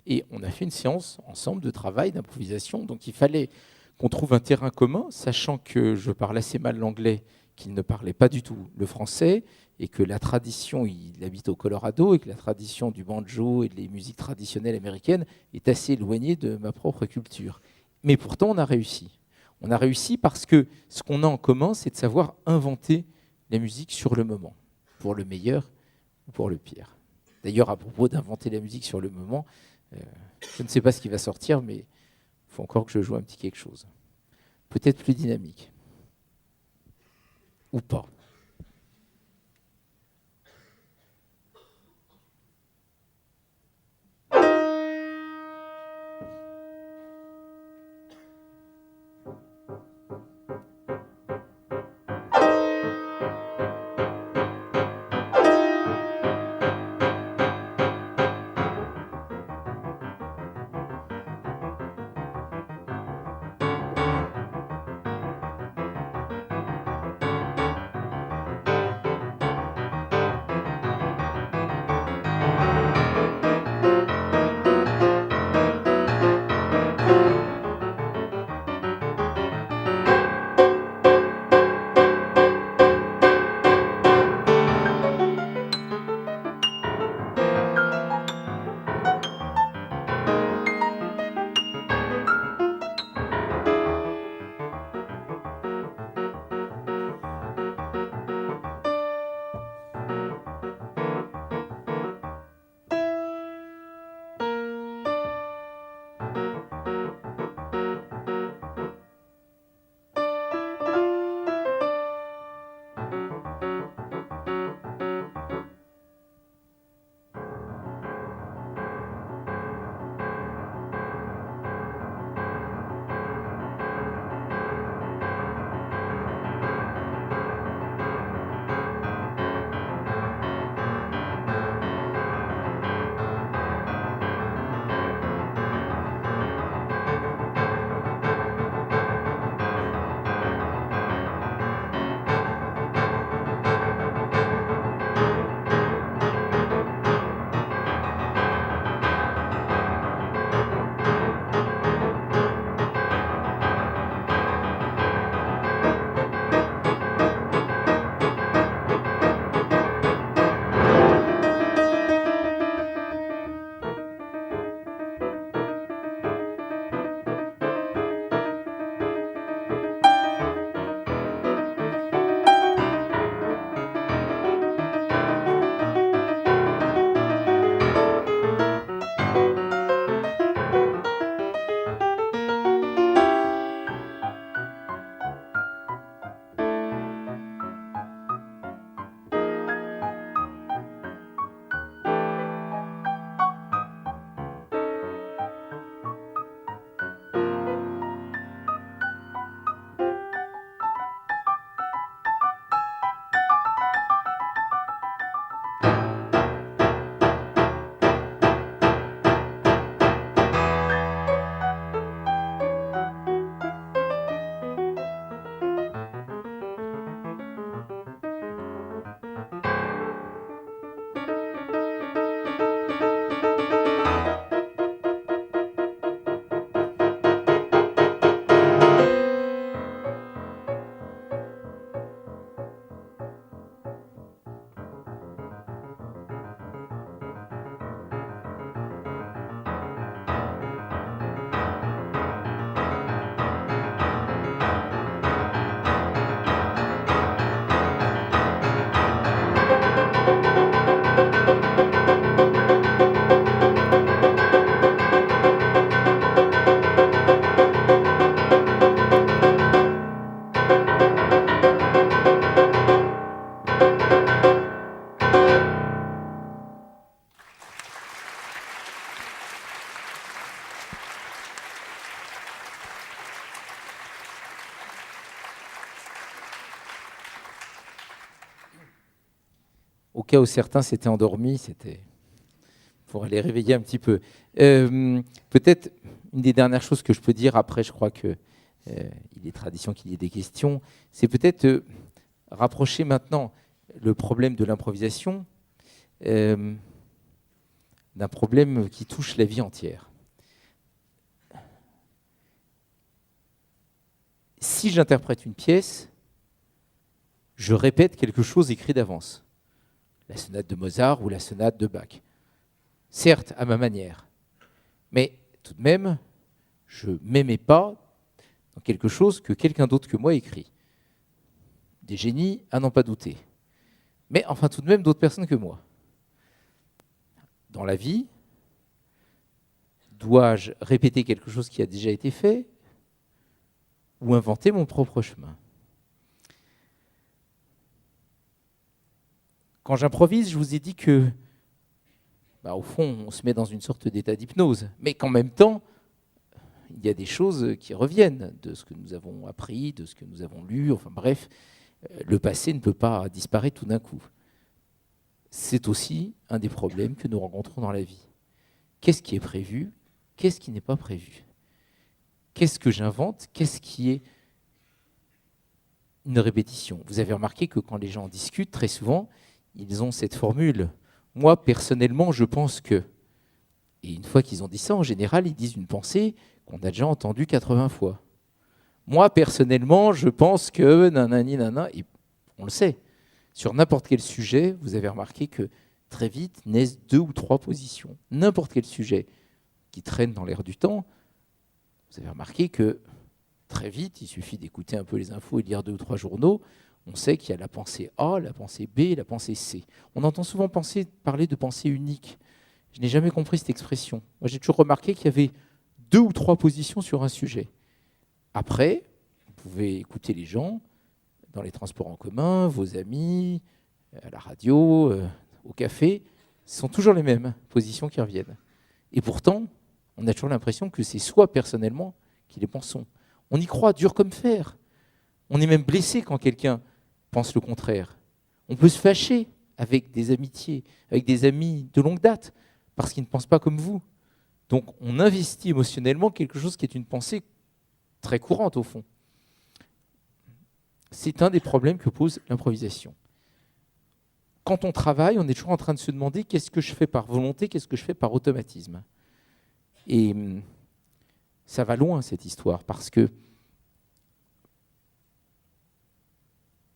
Et on a fait une séance ensemble de travail, d'improvisation. Donc il fallait qu'on trouve un terrain commun, sachant que je parle assez mal l'anglais, qu'il ne parlait pas du tout le français, et que la tradition, il habite au Colorado, et que la tradition du banjo et des musiques traditionnelles américaines est assez éloignée de ma propre culture. Mais pourtant, on a réussi. On a réussi parce que ce qu'on a en commun, c'est de savoir inventer la musique sur le moment, pour le meilleur ou pour le pire. D'ailleurs, à propos d'inventer la musique sur le moment, je ne sais pas ce qui va sortir, mais il faut encore que je joue un petit quelque chose. Peut-être plus dynamique. Ou pas. Au cas où certains s'étaient endormis, c'était pour les réveiller un petit peu. Peut-être une des dernières choses que je peux dire, après je crois qu'il est tradition qu'il y ait des questions, c'est peut-être rapprocher maintenant le problème de l'improvisation d'un problème qui touche la vie entière. Si j'interprète une pièce, je répète quelque chose écrit d'avance. La sonate de Mozart ou la sonate de Bach. Certes, à ma manière. Mais tout de même, je ne m'aimais pas dans quelque chose que quelqu'un d'autre que moi écrit. Des génies, à n'en pas douter. Mais enfin, tout de même, d'autres personnes que moi. Dans la vie, dois-je répéter quelque chose qui a déjà été fait ou inventer mon propre chemin? Quand j'improvise, je vous ai dit que, au fond, on se met dans une sorte d'état d'hypnose, mais qu'en même temps, il y a des choses qui reviennent de ce que nous avons appris, de ce que nous avons lu, enfin bref, le passé ne peut pas disparaître tout d'un coup. C'est aussi un des problèmes que nous rencontrons dans la vie. Qu'est-ce qui est prévu? Qu'est-ce qui n'est pas prévu? Qu'est-ce que j'invente? Qu'est-ce qui est une répétition? Vous avez remarqué que quand les gens discutent, très souvent, ils ont cette formule. Moi, personnellement, je pense que... Et une fois qu'ils ont dit ça, en général, ils disent une pensée qu'on a déjà entendue 80 fois. Moi, personnellement, je pense que... nanani, nanana, et on le sait. Sur n'importe quel sujet, vous avez remarqué que très vite naissent 2 ou 3 positions. N'importe quel sujet qui traîne dans l'air du temps, vous avez remarqué que très vite, il suffit d'écouter un peu les infos et de lire 2 ou 3 journaux, on sait qu'il y a la pensée A, la pensée B et la pensée C. On entend souvent parler de pensée unique. Je n'ai jamais compris cette expression. Moi, j'ai toujours remarqué qu'il y avait 2 ou 3 positions sur un sujet. Après, vous pouvez écouter les gens dans les transports en commun, vos amis, à la radio, au café. Ce sont toujours les mêmes positions qui reviennent. Et pourtant, on a toujours l'impression que c'est soi personnellement qui les pensons. On y croit dur comme fer. On est même blessé quand quelqu'un pense le contraire. On peut se fâcher avec des amitiés, avec des amis de longue date, parce qu'ils ne pensent pas comme vous. Donc on investit émotionnellement quelque chose qui est une pensée très courante au fond. C'est un des problèmes que pose l'improvisation. Quand on travaille, on est toujours en train de se demander qu'est-ce que je fais par volonté, qu'est-ce que je fais par automatisme. Et ça va loin cette histoire, parce que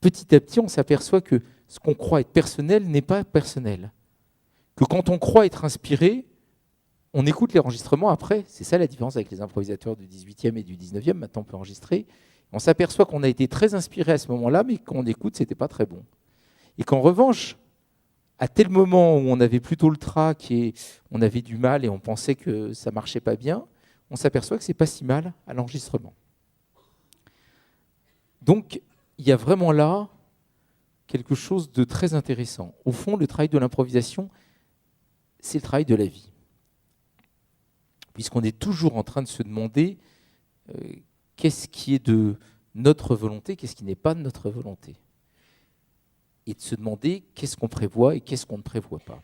petit à petit, on s'aperçoit que ce qu'on croit être personnel n'est pas personnel. Que quand on croit être inspiré, on écoute les enregistrements après. C'est ça la différence avec les improvisateurs du 18e et du 19e. Maintenant, on peut enregistrer. On s'aperçoit qu'on a été très inspiré à ce moment-là, mais quand on écoute, ce n'était pas très bon. Et qu'en revanche, à tel moment où on avait plutôt le trac et on avait du mal et on pensait que ça ne marchait pas bien, on s'aperçoit que ce n'est pas si mal à l'enregistrement. Donc, il y a vraiment là quelque chose de très intéressant. Au fond, le travail de l'improvisation, c'est le travail de la vie. Puisqu'on est toujours en train de se demander qu'est-ce qui est de notre volonté, qu'est-ce qui n'est pas de notre volonté. Et de se demander qu'est-ce qu'on prévoit et qu'est-ce qu'on ne prévoit pas.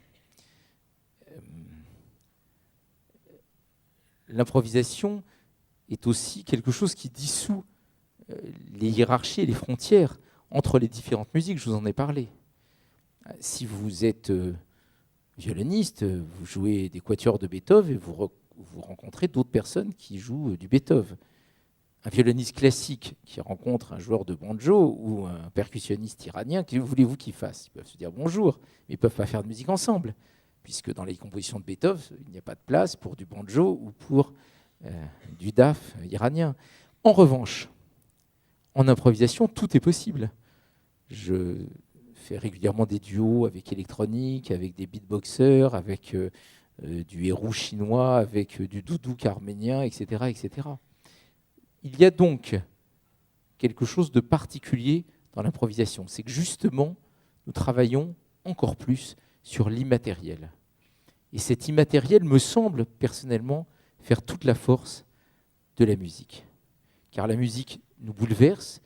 L'improvisation est aussi quelque chose qui dissout les hiérarchies et les frontières entre les différentes musiques, je vous en ai parlé. Si vous êtes violoniste, vous jouez des quatuors de Beethoven et vous rencontrez d'autres personnes qui jouent du Beethoven. Un violoniste classique qui rencontre un joueur de banjo ou un percussionniste iranien, que voulez-vous qu'ils fassent? Ils peuvent se dire bonjour, mais ils ne peuvent pas faire de musique ensemble, puisque dans les compositions de Beethoven, il n'y a pas de place pour du banjo ou pour du daf iranien. En revanche, en improvisation, tout est possible. Je fais régulièrement des duos avec électronique, avec des beatboxers, avec du héros chinois, avec du doudouk arménien, etc., etc. Il y a donc quelque chose de particulier dans l'improvisation. C'est que justement, nous travaillons encore plus sur l'immatériel. Et cet immatériel me semble personnellement faire toute la force de la musique. Car la musique nous bouleverse,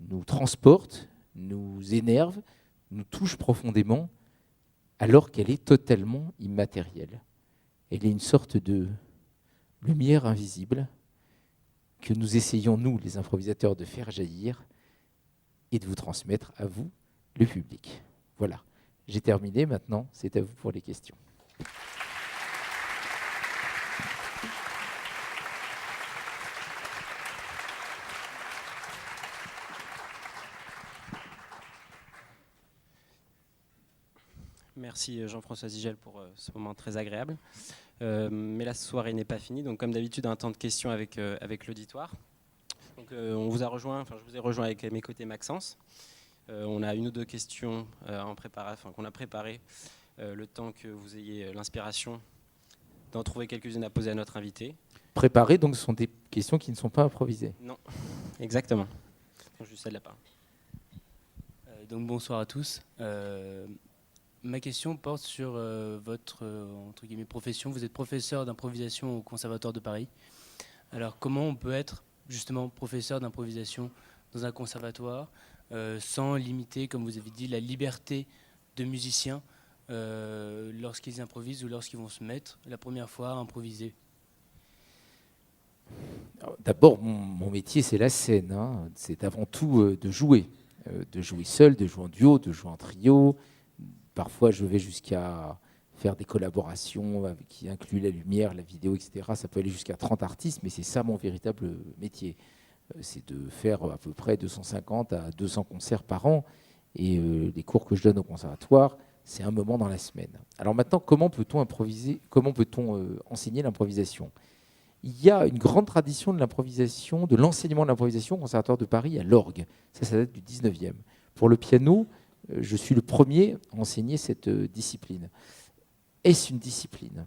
nous transporte, nous énerve, nous touche profondément, alors qu'elle est totalement immatérielle. Elle est une sorte de lumière invisible que nous essayons, nous, les improvisateurs, de faire jaillir et de vous transmettre à vous, le public. Voilà, j'ai terminé, maintenant c'est à vous pour les questions. Merci Jean-François Zigel pour ce moment très agréable. Mais la soirée n'est pas finie, donc comme d'habitude, un temps de questions avec l'auditoire. Donc, je vous ai rejoint avec mes côtés Maxence. On a une ou deux questions qu'on a préparées le temps que vous ayez l'inspiration d'en trouver quelques-unes à poser à notre invité. Préparées, donc ce sont des questions qui ne sont pas improvisées. Non, exactement. Je lui cède la parole. Donc bonsoir à tous. Ma question porte sur votre entre guillemets, profession. Vous êtes professeur d'improvisation au Conservatoire de Paris. Alors comment on peut être justement professeur d'improvisation dans un conservatoire sans limiter, comme vous avez dit, la liberté de musiciens lorsqu'ils improvisent ou lorsqu'ils vont se mettre la première fois à improviser? D'abord, mon métier, c'est la scène. Hein. C'est avant tout de jouer seul, de jouer en duo, de jouer en trio. Parfois, je vais jusqu'à faire des collaborations qui incluent la lumière, la vidéo, etc. Ça peut aller jusqu'à 30 artistes, mais c'est ça mon véritable métier. C'est de faire à peu près 250 à 200 concerts par an. Et les cours que je donne au conservatoire, c'est un moment dans la semaine. Alors maintenant, comment peut-on improviser? Comment peut-on enseigner l'improvisation? Il y a une grande tradition de l'improvisation, de l'enseignement de l'improvisation au Conservatoire de Paris à l'orgue. Ça date du 19e. Pour le piano, je suis le premier à enseigner cette discipline. Est-ce une discipline?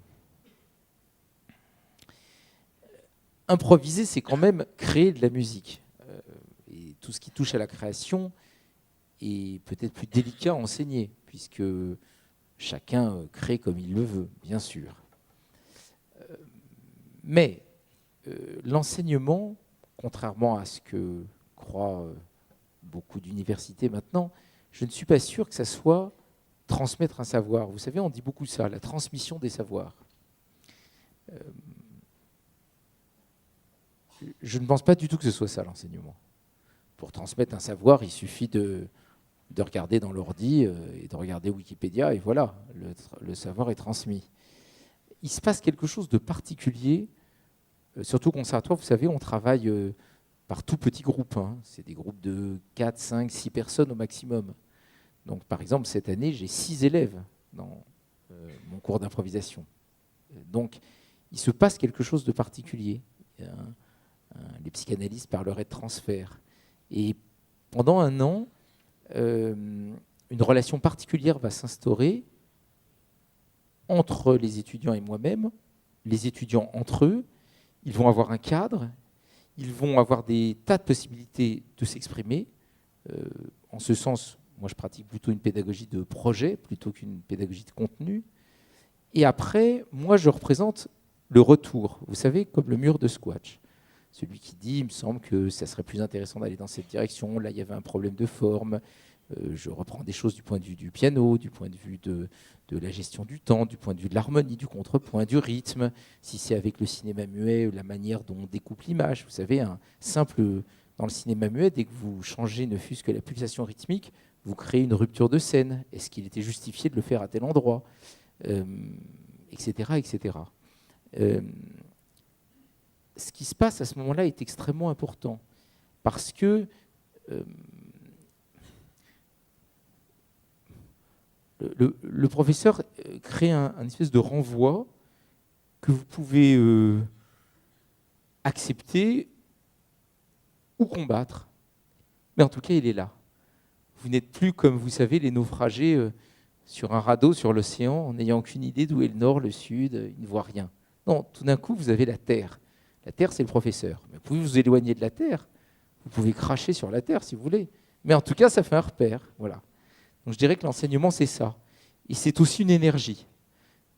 Improviser, c'est quand même créer de la musique. Et tout ce qui touche à la création est peut-être plus délicat à enseigner, puisque chacun crée comme il le veut, bien sûr. Mais l'enseignement, contrairement à ce que croient beaucoup d'universités maintenant, je ne suis pas sûr que ça soit transmettre un savoir. Vous savez, on dit beaucoup ça, la transmission des savoirs. Je ne pense pas du tout que ce soit ça, l'enseignement. Pour transmettre un savoir, il suffit de regarder dans l'ordi et de regarder Wikipédia, et voilà, le savoir est transmis. Il se passe quelque chose de particulier, surtout au conservatoire, vous savez, on travaille par tout petits groupes. Hein. C'est des groupes de 4, 5, 6 personnes au maximum. Donc, par exemple, cette année, j'ai 6 élèves dans mon cours d'improvisation. Donc, il se passe quelque chose de particulier. Les psychanalystes parleraient de transfert. Et pendant un an, une relation particulière va s'instaurer entre les étudiants et moi-même, les étudiants entre eux. Ils vont avoir un cadre, ils vont avoir des tas de possibilités de s'exprimer. En ce sens, moi je pratique plutôt une pédagogie de projet plutôt qu'une pédagogie de contenu. Et après, moi je représente le retour, vous savez, comme le mur de Squatch. Celui qui dit, il me semble que ça serait plus intéressant d'aller dans cette direction, là il y avait un problème de forme, je reprends des choses du point de vue du piano, du point de vue de la gestion du temps, du point de vue de l'harmonie, du contrepoint, du rythme. Si c'est avec le cinéma muet, la manière dont on découpe l'image. Vous savez, dans le cinéma muet, dès que vous changez ne fût-ce que la pulsation rythmique, vous créez une rupture de scène. Est-ce qu'il était justifié de le faire à tel endroit, etc. etc. Ce qui se passe à ce moment-là est extrêmement important parce que le professeur crée un espèce de renvoi que vous pouvez accepter ou combattre. Mais en tout cas, il est là. Vous n'êtes plus, comme vous savez, les naufragés sur un radeau sur l'océan en n'ayant aucune idée d'où est le nord, le sud, ils ne voient rien. Non, tout d'un coup, vous avez la terre. La terre, c'est le professeur. Mais vous pouvez vous éloigner de la terre. Vous pouvez cracher sur la terre si vous voulez. Mais en tout cas, ça fait un repère. Voilà. Donc je dirais que l'enseignement, c'est ça. Et c'est aussi une énergie.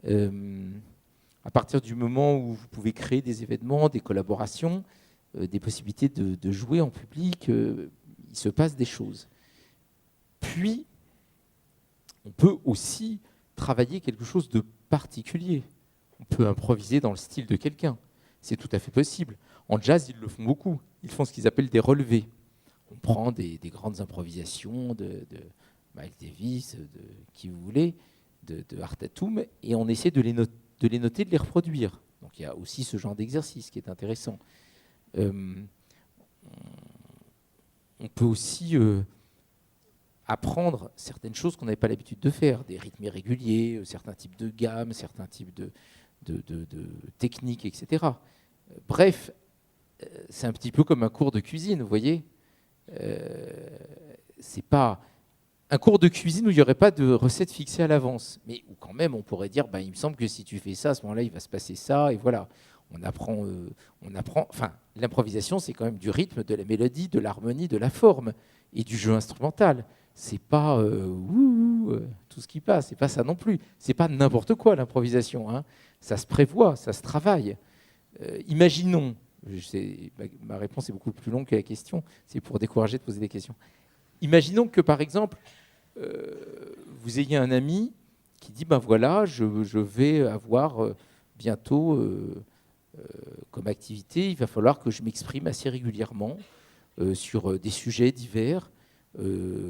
À partir du moment où vous pouvez créer des événements, des collaborations, des possibilités de jouer en public, il se passe des choses. Puis, on peut aussi travailler quelque chose de particulier. On peut improviser dans le style de quelqu'un. C'est tout à fait possible. En jazz, ils le font beaucoup. Ils font ce qu'ils appellent des relevés. On prend des grandes improvisations de Miles Davis, de qui vous voulez, de Art Tatum, et on essaie de les noter, de les reproduire. Donc il y a aussi ce genre d'exercice qui est intéressant. On peut aussi apprendre certaines choses qu'on n'avait pas l'habitude de faire, des rythmes irréguliers, certains types de gammes, certains types de techniques, etc. Bref, c'est un petit peu comme un cours de cuisine, vous voyez. C'est pas un cours de cuisine où il n'y aurait pas de recette fixée à l'avance, mais où quand même on pourrait dire, il me semble que si tu fais ça, à ce moment-là, il va se passer ça, et voilà. On apprend. Enfin, l'improvisation, c'est quand même du rythme, de la mélodie, de l'harmonie, de la forme et du jeu instrumental. C'est pas tout ce qui passe. C'est pas ça non plus. C'est pas n'importe quoi l'improvisation. Hein. Ça se prévoit, ça se travaille. Imaginons. Ma réponse est beaucoup plus longue que la question. C'est pour décourager de poser des questions. Imaginons que par exemple, vous ayez un ami qui dit voilà, je vais avoir bientôt comme activité, il va falloir que je m'exprime assez régulièrement sur des sujets divers,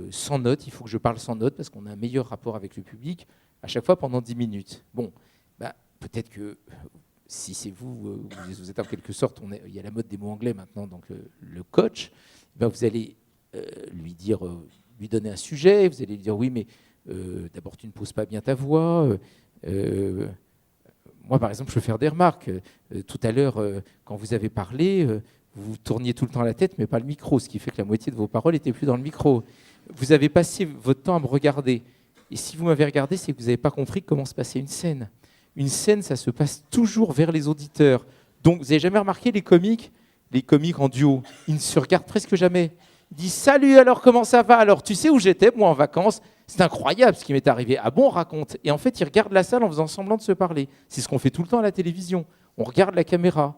sans notes. Il faut que je parle sans notes parce qu'on a un meilleur rapport avec le public à chaque fois pendant 10 minutes. Bon, peut-être que si c'est vous, vous êtes en quelque sorte, il y a la mode des mots anglais maintenant, donc le coach, vous allez lui donner un sujet, vous allez lui dire oui, mais d'abord tu ne poses pas bien ta voix. Moi, par exemple, je peux faire des remarques. Tout à l'heure, quand vous avez parlé, vous tourniez tout le temps la tête, mais pas le micro, ce qui fait que la moitié de vos paroles n'étaient plus dans le micro. Vous avez passé votre temps à me regarder. Et si vous m'avez regardé, c'est que vous n'avez pas compris comment se passait une scène. Une scène, ça se passe toujours vers les auditeurs. Donc, vous n'avez jamais remarqué les comiques en duo, ils ne se regardent presque jamais. Ils disent « Salut, alors comment ça va? Alors, tu sais où j'étais, moi, en vacances ?» C'est incroyable ce qui m'est arrivé. Ah bon, raconte. Et en fait, ils regardent la salle en faisant semblant de se parler. C'est ce qu'on fait tout le temps à la télévision. On regarde la caméra.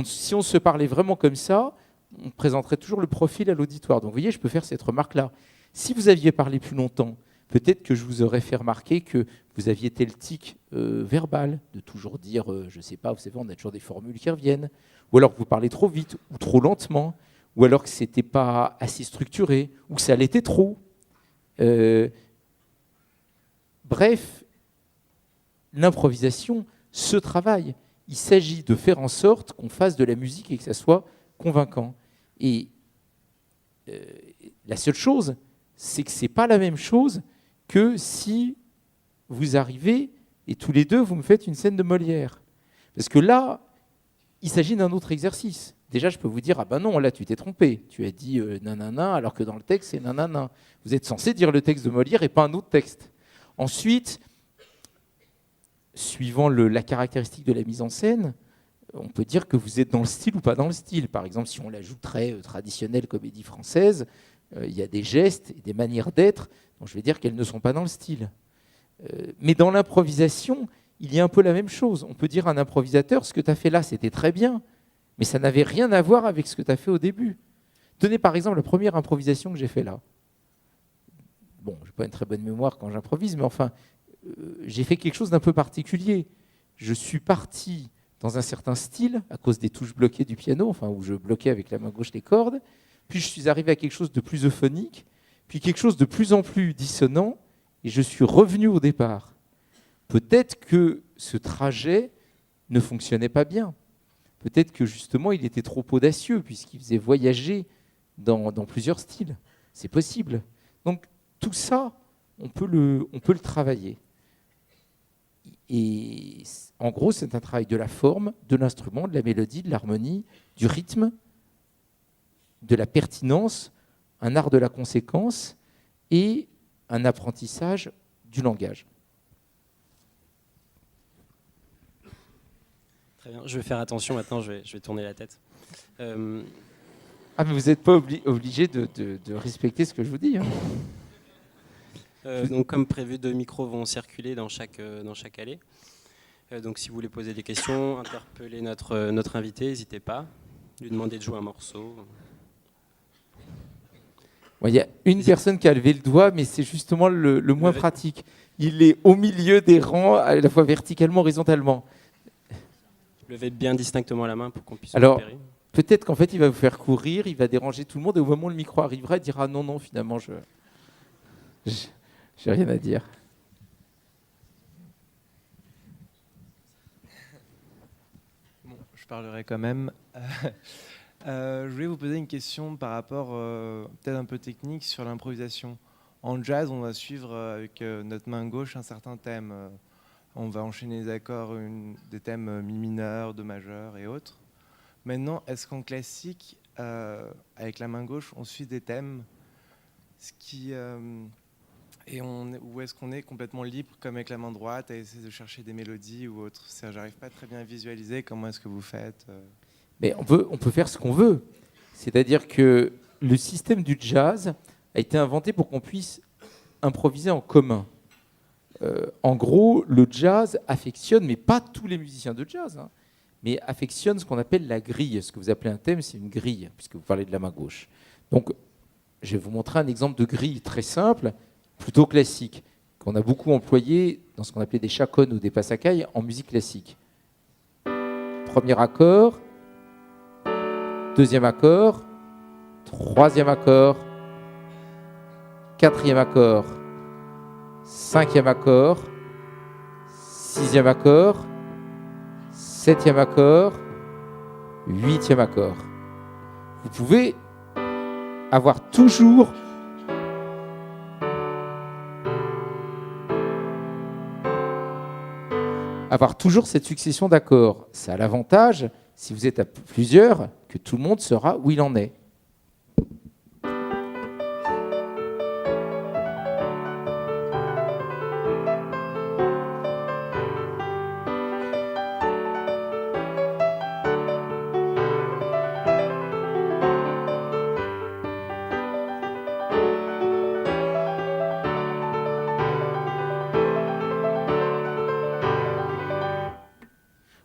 Si on se parlait vraiment comme ça, on présenterait toujours le profil à l'auditoire. Donc vous voyez, je peux faire cette remarque-là. Si vous aviez parlé plus longtemps, peut-être que je vous aurais fait remarquer que vous aviez tel tic verbal, de toujours dire, je ne sais pas, vous savez, on a toujours des formules qui reviennent, ou alors que vous parlez trop vite, ou trop lentement, ou alors que ce n'était pas assez structuré, ou que ça l'était trop. Bref, l'improvisation se travaille. Il s'agit de faire en sorte qu'on fasse de la musique et que ça soit convaincant. Et la seule chose, c'est que ce n'est pas la même chose que si vous arrivez et tous les deux, vous me faites une scène de Molière. Parce que là, il s'agit d'un autre exercice. Déjà, je peux vous dire, non, là, tu t'es trompé. Tu as dit nanana, alors que dans le texte, c'est nanana. Vous êtes censé dire le texte de Molière et pas un autre texte. Ensuite, suivant la caractéristique de la mise en scène, on peut dire que vous êtes dans le style ou pas dans le style. Par exemple, si on l'ajouterait traditionnelle comédie française, il y a des gestes et des manières d'être dont je vais dire qu'elles ne sont pas dans le style. Mais dans l'improvisation, il y a un peu la même chose. On peut dire à un improvisateur, ce que tu as fait là, c'était très bien, mais ça n'avait rien à voir avec ce que tu as fait au début. Tenez par exemple la première improvisation que j'ai fait là. Bon, je n'ai pas une très bonne mémoire quand j'improvise, mais enfin, j'ai fait quelque chose d'un peu particulier. Je suis parti dans un certain style, à cause des touches bloquées du piano, enfin, où je bloquais avec la main gauche les cordes, puis je suis arrivé à quelque chose de plus euphonique, puis quelque chose de plus en plus dissonant, et je suis revenu au départ. Peut-être que ce trajet ne fonctionnait pas bien. Peut-être que justement, il était trop audacieux, puisqu'il faisait voyager dans plusieurs styles. C'est possible. Donc, tout ça, on peut le travailler. Et en gros, c'est un travail de la forme, de l'instrument, de la mélodie, de l'harmonie, du rythme, de la pertinence, un art de la conséquence et un apprentissage du langage. Très bien, je vais faire attention maintenant, je vais tourner la tête. Ah, mais vous n'êtes pas obligé de respecter ce que je vous dis. Hein. Donc, comme prévu, 2 micros vont circuler dans chaque allée. Donc, si vous voulez poser des questions, interpeller notre invité, n'hésitez pas, lui demander de jouer un morceau. Il y a une personne qui a levé le doigt, mais c'est justement le moins pratique. Il est au milieu des rangs, à la fois verticalement, horizontalement. Levez bien distinctement la main pour qu'on puisse Alors, repérer. Peut-être qu'en fait, il va vous faire courir, il va déranger tout le monde, et au moment où le micro arrivera, il dira non, finalement, je n'ai rien à dire. Bon, je parlerai quand même. Je voulais vous poser une question par rapport, peut-être un peu technique, sur l'improvisation. En jazz, on va suivre avec notre main gauche un certain thème. On va enchaîner les accords, des thèmes mi mineur, do majeur et autres. Maintenant, est-ce qu'en classique, avec la main gauche, on suit des thèmes ou est-ce qu'on est complètement libre, comme avec la main droite, à essayer de chercher des mélodies ou autre? J'arrive pas très bien à visualiser comment est-ce que vous faites. Mais on peut faire ce qu'on veut. C'est-à-dire que le système du jazz a été inventé pour qu'on puisse improviser en commun. En gros, le jazz affectionne, mais pas tous les musiciens de jazz, hein, mais affectionne ce qu'on appelle la grille. Ce que vous appelez un thème, c'est une grille, puisque vous parlez de la main gauche. Donc, je vais vous montrer un exemple de grille très simple, plutôt classique, qu'on a beaucoup employé dans ce qu'on appelait des chaconnes ou des passacailles en musique classique. Premier accord, deuxième accord, troisième accord, quatrième accord, cinquième accord, sixième accord, septième accord, huitième accord. Vous pouvez avoir toujours cette succession d'accords. Ça a l'avantage, si vous êtes à plusieurs, que tout le monde saura où il en est.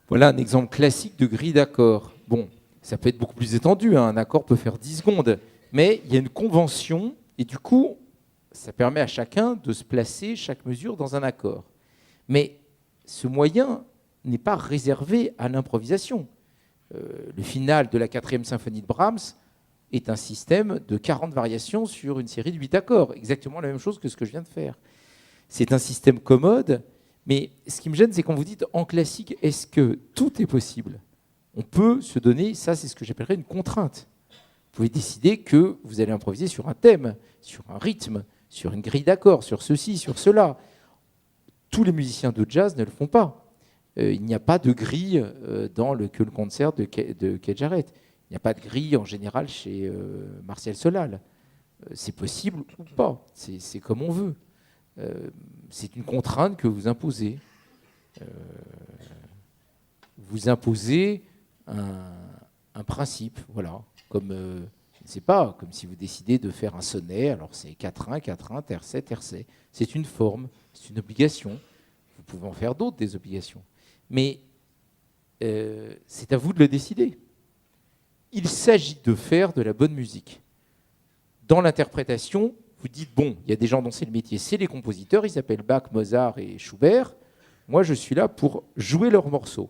Voilà un exemple classique de grille d'accords. Bon, ça peut être beaucoup plus étendu, hein. Un accord peut faire 10 secondes, mais il y a une convention, et du coup, ça permet à chacun de se placer chaque mesure dans un accord. Mais ce moyen n'est pas réservé à l'improvisation. Le final de la 4e symphonie de Brahms est un système de 40 variations sur une série de 8 accords, exactement la même chose que ce que je viens de faire. C'est un système commode. Mais ce qui me gêne, c'est quand vous dites en classique, est-ce que tout est possible? On peut se donner, ça c'est ce que j'appellerais une contrainte. Vous pouvez décider que vous allez improviser sur un thème, sur un rythme, sur une grille d'accords, sur ceci, sur cela. Tous les musiciens de jazz ne le font pas. Il n'y a pas de grille dans le concert de Keith Jarrett. Il n'y a pas de grille en général chez Martial Solal. C'est possible ou pas, c'est comme on veut. C'est une contrainte que vous imposez. Vous imposez un principe, voilà. Comme, je ne sais pas, comme si vous décidez de faire un sonnet, alors c'est 4-1, 4-1, tercet, tercet. C'est une forme, c'est une obligation. Vous pouvez en faire d'autres, des obligations. Mais c'est à vous de le décider. Il s'agit de faire de la bonne musique. Dans l'interprétation, vous dites, bon, il y a des gens dont c'est le métier, c'est les compositeurs, ils s'appellent Bach, Mozart et Schubert. Moi, je suis là pour jouer leurs morceaux.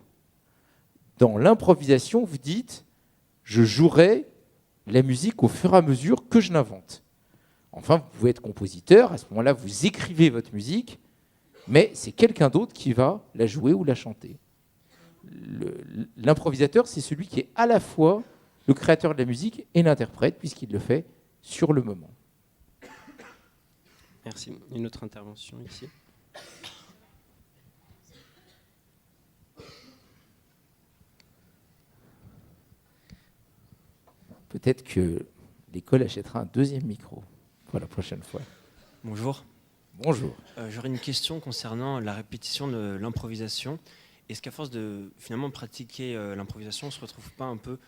Dans l'improvisation, vous dites, je jouerai la musique au fur et à mesure que je l'invente. Enfin, vous pouvez être compositeur, à ce moment-là, vous écrivez votre musique, mais c'est quelqu'un d'autre qui va la jouer ou la chanter. L'improvisateur, c'est celui qui est à la fois le créateur de la musique et l'interprète, puisqu'il le fait sur le moment. Merci. Une autre intervention ici. Peut-être que l'école achètera un deuxième micro pour la prochaine fois. Bonjour. Bonjour. J'aurais une question concernant la répétition de l'improvisation. Est-ce qu'à force de finalement pratiquer l'improvisation, on ne se retrouve pas un peu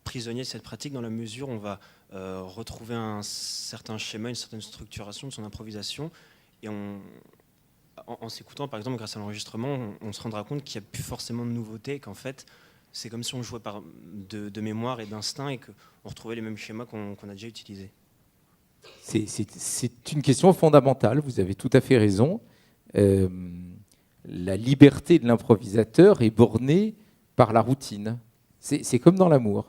prisonnier de cette pratique dans la mesure où on va retrouver un certain schéma, une certaine structuration de son improvisation et en s'écoutant, par exemple, grâce à l'enregistrement, on se rendra compte qu'il n'y a plus forcément de nouveauté, qu'en fait, c'est comme si on jouait de mémoire et d'instinct et qu'on retrouvait les mêmes schémas qu'on a déjà utilisés. C'est une question fondamentale, vous avez tout à fait raison. La liberté de l'improvisateur est bornée par la routine. C'est comme dans l'amour.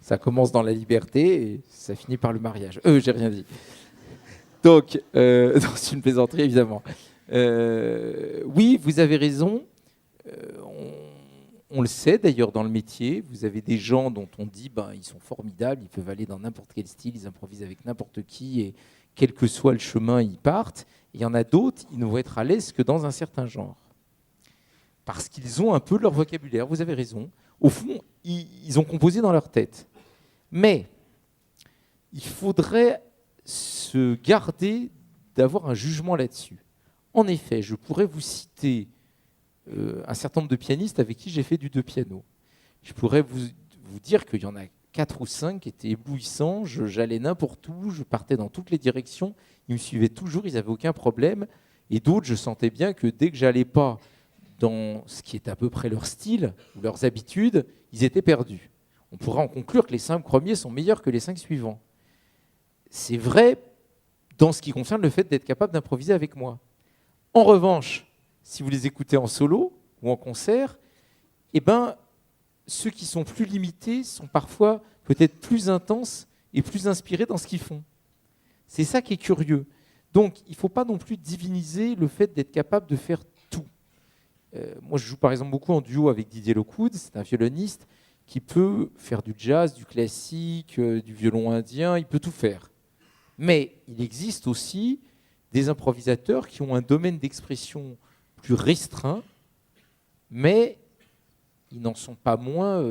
Ça commence dans la liberté et ça finit par le mariage. J'ai rien dit. Donc, c'est une plaisanterie, évidemment. Oui, vous avez raison. on le sait d'ailleurs dans le métier, vous avez des gens dont on dit ils sont formidables, ils peuvent aller dans n'importe quel style, ils improvisent avec n'importe qui et quel que soit le chemin, ils partent. Il y en a d'autres, ils ne vont être à l'aise que dans un certain genre. Parce qu'ils ont un peu leur vocabulaire, vous avez raison. Au fond, ils ont composé dans leur tête. Mais il faudrait se garder d'avoir un jugement là-dessus. En effet, je pourrais vous citer un certain nombre de pianistes avec qui j'ai fait du 2 piano. Je pourrais vous dire qu'il y en a 4 ou 5 qui étaient éblouissants, j'allais n'importe où, je partais dans toutes les directions, ils me suivaient toujours, ils n'avaient aucun problème. Et d'autres, je sentais bien que dès que j'allais pas dans ce qui est à peu près leur style ou leurs habitudes, ils étaient perdus. On pourrait en conclure que les 5 premiers sont meilleurs que les 5 suivants. C'est vrai dans ce qui concerne le fait d'être capable d'improviser avec moi. En revanche, si vous les écoutez en solo ou en concert, ceux qui sont plus limités sont parfois peut-être plus intenses et plus inspirés dans ce qu'ils font. C'est ça qui est curieux. Donc, il ne faut pas non plus diviniser le fait d'être capable de faire tout. Moi, je joue par exemple beaucoup en duo avec Didier Lockwood, c'est un violoniste qui peut faire du jazz, du classique, du violon indien, il peut tout faire. Mais il existe aussi des improvisateurs qui ont un domaine d'expression plus restreint, mais ils n'en sont pas moins,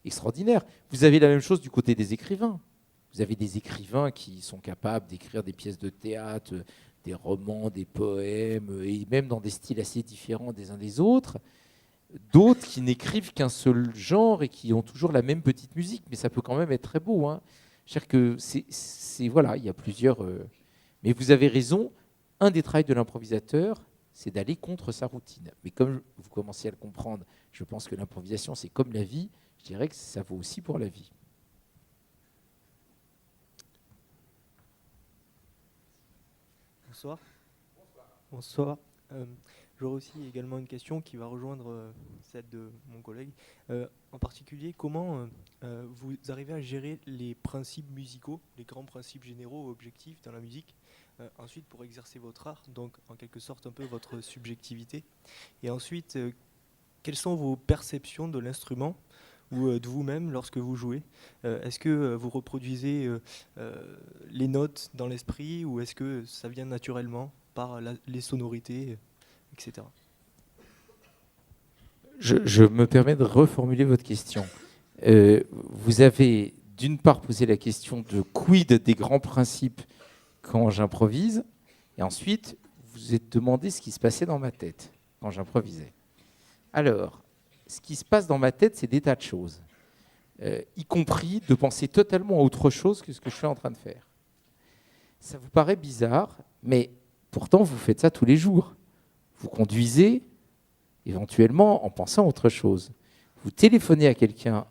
extraordinaires. Vous avez la même chose du côté des écrivains. Vous avez des écrivains qui sont capables d'écrire des pièces de théâtre, des romans, des poèmes, et même dans des styles assez différents des uns des autres. D'autres qui n'écrivent qu'un seul genre et qui ont toujours la même petite musique, mais ça peut quand même être très beau. C'est-à-dire que il y a plusieurs. Mais vous avez raison. Un des travaux de l'improvisateur, c'est d'aller contre sa routine. Mais comme vous commencez à le comprendre, je pense que l'improvisation, c'est comme la vie. Je dirais que ça vaut aussi pour la vie. Bonsoir. Bonsoir. J'aurais aussi également une question qui va rejoindre celle de mon collègue. En particulier, comment vous arrivez à gérer les principes musicaux, les grands principes généraux, objectifs dans la musique, ensuite pour exercer votre art, donc en quelque sorte un peu votre subjectivité. Et ensuite, quelles sont vos perceptions de l'instrument ou de vous-même lorsque vous jouez? Est-ce que vous reproduisez les notes dans l'esprit ou est-ce que ça vient naturellement par les sonorités, etc. Je me permets de reformuler votre question. Vous avez d'une part posé la question de quid des grands principes quand j'improvise, et ensuite vous êtes demandé ce qui se passait dans ma tête quand j'improvisais. Alors, ce qui se passe dans ma tête, c'est des tas de choses, y compris de penser totalement à autre chose que ce que je suis en train de faire. Ça vous paraît bizarre, mais pourtant vous faites ça tous les jours. Vous conduisez éventuellement en pensant à autre chose. Vous téléphonez à quelqu'un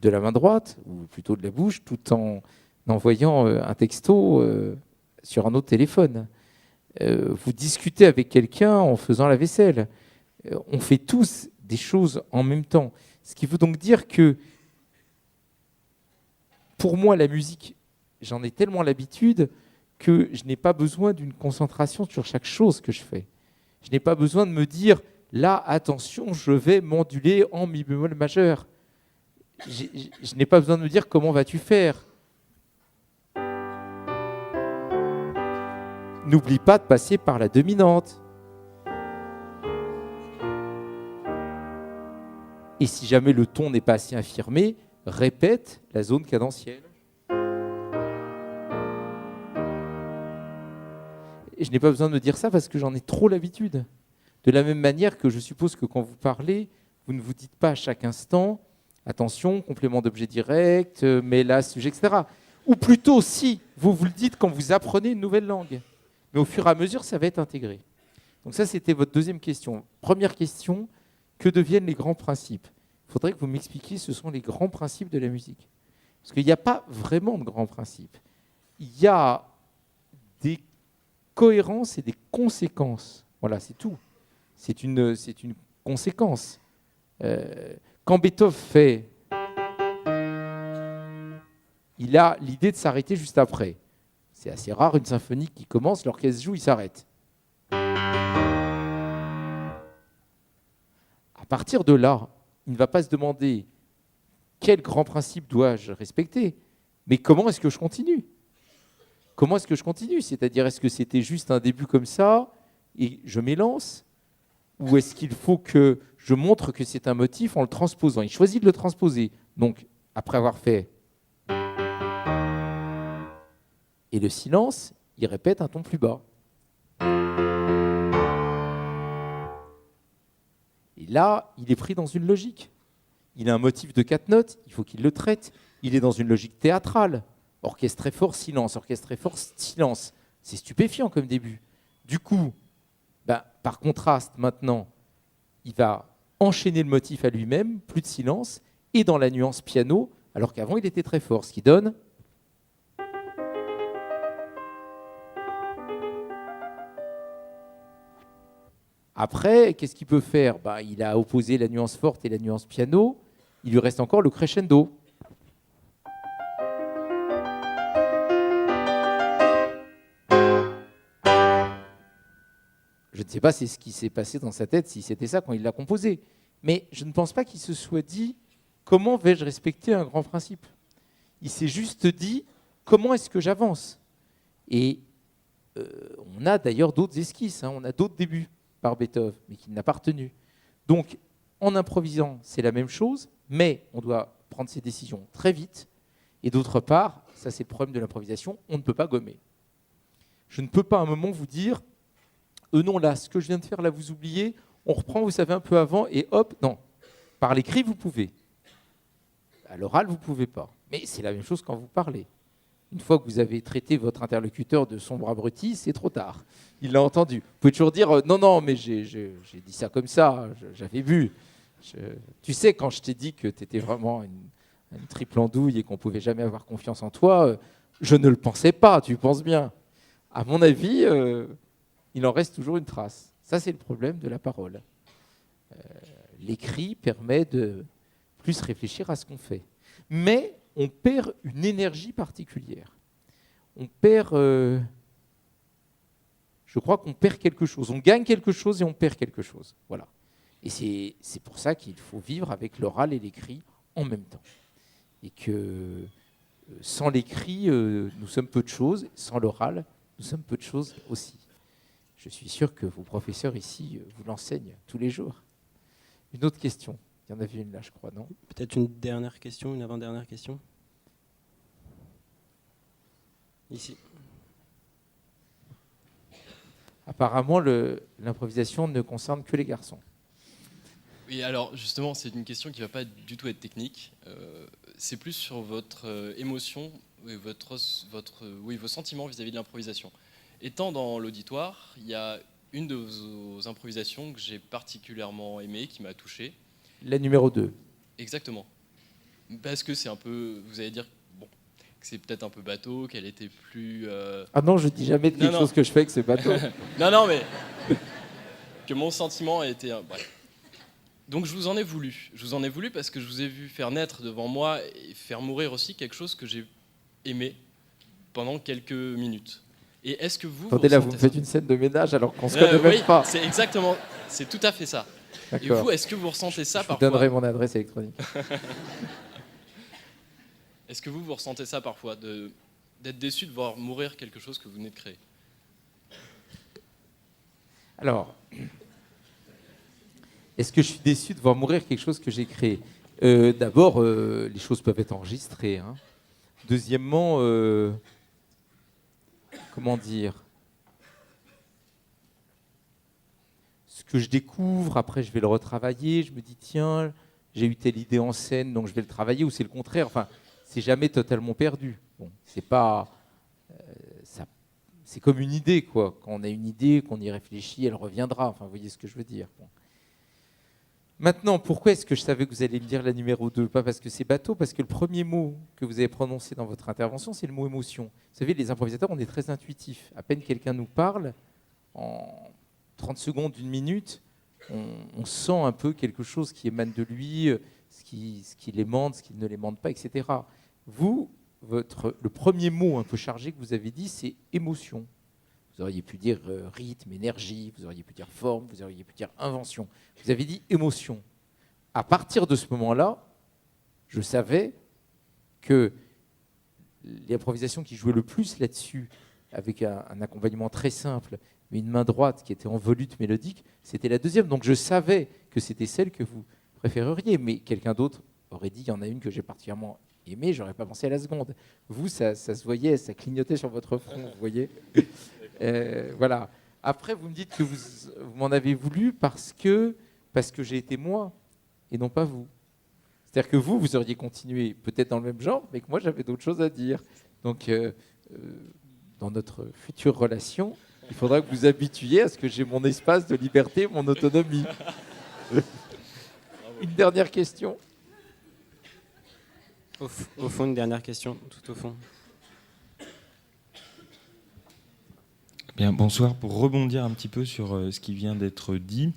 de la main droite, ou plutôt de la bouche, tout en envoyant un texto sur un autre téléphone. Vous discutez avec quelqu'un en faisant la vaisselle. On fait tous des choses en même temps. Ce qui veut donc dire que, pour moi, la musique, j'en ai tellement l'habitude que je n'ai pas besoin d'une concentration sur chaque chose que je fais. Je n'ai pas besoin de me dire, là, attention, je vais moduler en mi bémol majeur. Je n'ai pas besoin de me dire, comment vas-tu faire? N'oublie pas de passer par la dominante. Et si jamais le ton n'est pas assez affirmé, répète la zone cadentielle. Et je n'ai pas besoin de me dire ça parce que j'en ai trop l'habitude. De la même manière que je suppose que quand vous parlez, vous ne vous dites pas à chaque instant, attention, complément d'objet direct, mais là, sujet, etc. Ou plutôt, si, vous le dites quand vous apprenez une nouvelle langue. Mais au fur et à mesure, ça va être intégré. Donc ça, c'était votre deuxième question. Première question, que deviennent les grands principes? Il faudrait que vous m'expliquiez, ce sont les grands principes de la musique. Parce qu'il n'y a pas vraiment de grands principes. Il y a des cohérences et des conséquences. Voilà, c'est tout. C'est une conséquence. Quand Beethoven fait, il a l'idée de s'arrêter juste après. C'est assez rare, une symphonie qui commence, l'orchestre joue, il s'arrête. partir de là, il ne va pas se demander quel grand principe dois-je respecter, mais comment est-ce que je continue? Comment est-ce que je continue? C'est-à-dire, est-ce que c'était juste un début comme ça et je m'élance? Ou est-ce qu'il faut que je montre que c'est un motif en le transposant? Il choisit de le transposer. Donc, après avoir fait et le silence, il répète un ton plus bas. Et là, il est pris dans une logique. Il a un motif de 4 notes, il faut qu'il le traite. Il est dans une logique théâtrale. Orchestre très fort, silence, orchestre très fort, silence. C'est stupéfiant comme début. Du coup, par contraste, maintenant, il va enchaîner le motif à lui-même, plus de silence, et dans la nuance piano, alors qu'avant, il était très fort, ce qui donne... Après, qu'est-ce qu'il peut faire? Il a opposé la nuance forte et la nuance piano. Il lui reste encore le crescendo. Je ne sais pas c'est ce qui s'est passé dans sa tête, si c'était ça quand il l'a composé. Mais je ne pense pas qu'il se soit dit « Comment vais-je respecter un grand principe ?» Il s'est juste dit « Comment est-ce que j'avance ?» Et on a d'ailleurs d'autres esquisses, on a d'autres débuts par Beethoven, mais qu'il n'a pas retenu. Donc, en improvisant, c'est la même chose, mais on doit prendre ses décisions très vite. Et d'autre part, ça c'est le problème de l'improvisation, on ne peut pas gommer. Je ne peux pas à un moment vous dire non, là, ce que je viens de faire, là, vous oubliez, on reprend, vous savez, un peu avant, et hop, non. Par l'écrit, vous pouvez. À l'oral, vous ne pouvez pas. Mais c'est la même chose quand vous parlez. Une fois que vous avez traité votre interlocuteur de sombre abruti, c'est trop tard. Il l'a entendu. Vous pouvez toujours dire non, mais j'ai dit ça comme ça, j'avais vu. Tu sais, quand je t'ai dit que tu étais vraiment une triple andouille et qu'on ne pouvait jamais avoir confiance en toi, je ne le pensais pas, tu penses bien. À mon avis, il en reste toujours une trace. Ça, c'est le problème de la parole. L'écrit permet de plus réfléchir à ce qu'on fait. Mais on perd une énergie particulière. On perd... je crois qu'on perd quelque chose. On gagne quelque chose et on perd quelque chose. Voilà. Et c'est pour ça qu'il faut vivre avec l'oral et l'écrit en même temps. Et que sans l'écrit, nous sommes peu de choses. Sans l'oral, nous sommes peu de choses aussi. Je suis sûr que vos professeurs ici vous l'enseignent tous les jours. Une autre question. Il y en avait une là, je crois, non? Peut-être une dernière question, une avant-dernière question. Ici. Apparemment, l'improvisation ne concerne que les garçons. Oui, alors justement, c'est une question qui ne va pas du tout être technique. C'est plus sur votre émotion et vos sentiments vis-à-vis de l'improvisation. Étant dans l'auditoire, il y a une de vos improvisations que j'ai particulièrement aimée, qui m'a touché. La numéro 2. Exactement. Parce que c'est un peu, vous allez dire, bon, que c'est peut-être un peu bateau, qu'elle était plus... Ah non, je dis jamais de quelque chose que je fais que c'est bateau. non, mais que mon sentiment a été... bref. Donc je vous en ai voulu. Je vous en ai voulu parce que je vous ai vu faire naître devant moi et faire mourir aussi quelque chose que j'ai aimé pendant quelques minutes. Et est-ce que vous... Attendez, là, vous me faites une scène de ménage alors qu'on se connaît oui, même pas. C'est exactement, c'est tout à fait ça. Et vous, est-ce que vous ressentez ça parfois? Je vous donnerai mon adresse électronique. Est-ce que vous ressentez ça parfois, d'être déçu de voir mourir quelque chose que vous venez de créer? Alors, est-ce que je suis déçu de voir mourir quelque chose que j'ai créé? D'abord, les choses peuvent être enregistrées. Hein. Deuxièmement, comment dire? Ce que je découvre, après je vais le retravailler, je me dis tiens, j'ai eu telle idée en scène, donc je vais le travailler, ou c'est le contraire. Enfin, c'est jamais totalement perdu. Bon, c'est pas, c'est comme une idée, quoi. Quand on a une idée, qu'on y réfléchit, elle reviendra. Enfin, vous voyez ce que je veux dire. Bon. Maintenant, pourquoi est-ce que je savais que vous allez me dire la numéro 2? Pas parce que c'est bateau, parce que le premier mot que vous avez prononcé dans votre intervention, c'est le mot émotion. Vous savez, les improvisateurs, on est très intuitifs. À peine quelqu'un nous parle, en 30 secondes, 1 minute, on sent un peu quelque chose qui émane de lui, ce qui l'aimante, ce qui ne l'aimante pas, etc. Vous, le premier mot un peu chargé que vous avez dit, c'est émotion. Vous auriez pu dire rythme, énergie, vous auriez pu dire forme, vous auriez pu dire invention. Vous avez dit émotion. à partir de ce moment-là, je savais que l'improvisation qui jouait le plus là-dessus, avec un accompagnement très simple, mais une main droite qui était en volute mélodique, c'était la deuxième. Donc je savais que c'était celle que vous préféreriez, mais quelqu'un d'autre aurait dit, il y en a une que j'ai particulièrement aimée, j'aurais pas pensé à la seconde. Vous, ça se voyait, ça clignotait sur votre front, vous voyez. Voilà. Après, vous me dites que vous m'en avez voulu parce que j'ai été moi, et non pas vous. C'est-à-dire que vous auriez continué peut-être dans le même genre, mais que moi, j'avais d'autres choses à dire. Donc, dans notre future relation, il faudra que vous habituiez à ce que j'ai mon espace de liberté, mon autonomie. Une dernière question. Au fond, une dernière question, tout au fond. Bien, bonsoir. Pour rebondir un petit peu sur ce qui vient d'être dit,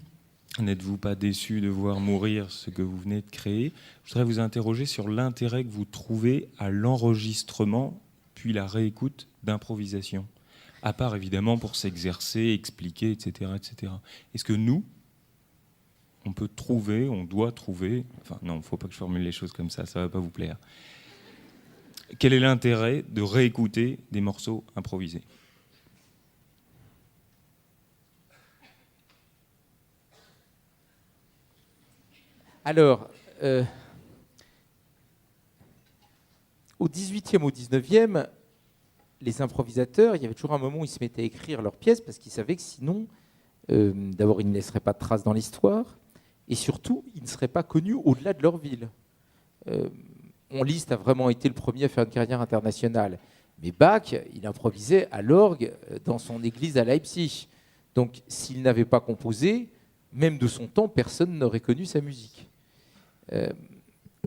n'êtes-vous pas déçu de voir mourir ce que vous venez de créer? Je voudrais vous interroger sur l'intérêt que vous trouvez à l'enregistrement puis la réécoute d'improvisation, à part évidemment pour s'exercer, expliquer, etc., etc. Est-ce que nous, on peut trouver, on doit trouver, enfin non, il ne faut pas que je formule les choses comme ça ne va pas vous plaire. Quel est l'intérêt de réécouter des morceaux improvisés ? Alors, au 18e, au 19e, les improvisateurs, il y avait toujours un moment où ils se mettaient à écrire leurs pièces parce qu'ils savaient que sinon, d'abord, ils ne laisseraient pas de traces dans l'histoire et surtout, ils ne seraient pas connus au-delà de leur ville. Liszt a vraiment été le premier à faire une carrière internationale. Mais Bach, il improvisait à l'orgue dans son église à Leipzig. Donc, s'il n'avait pas composé, même de son temps, personne n'aurait connu sa musique.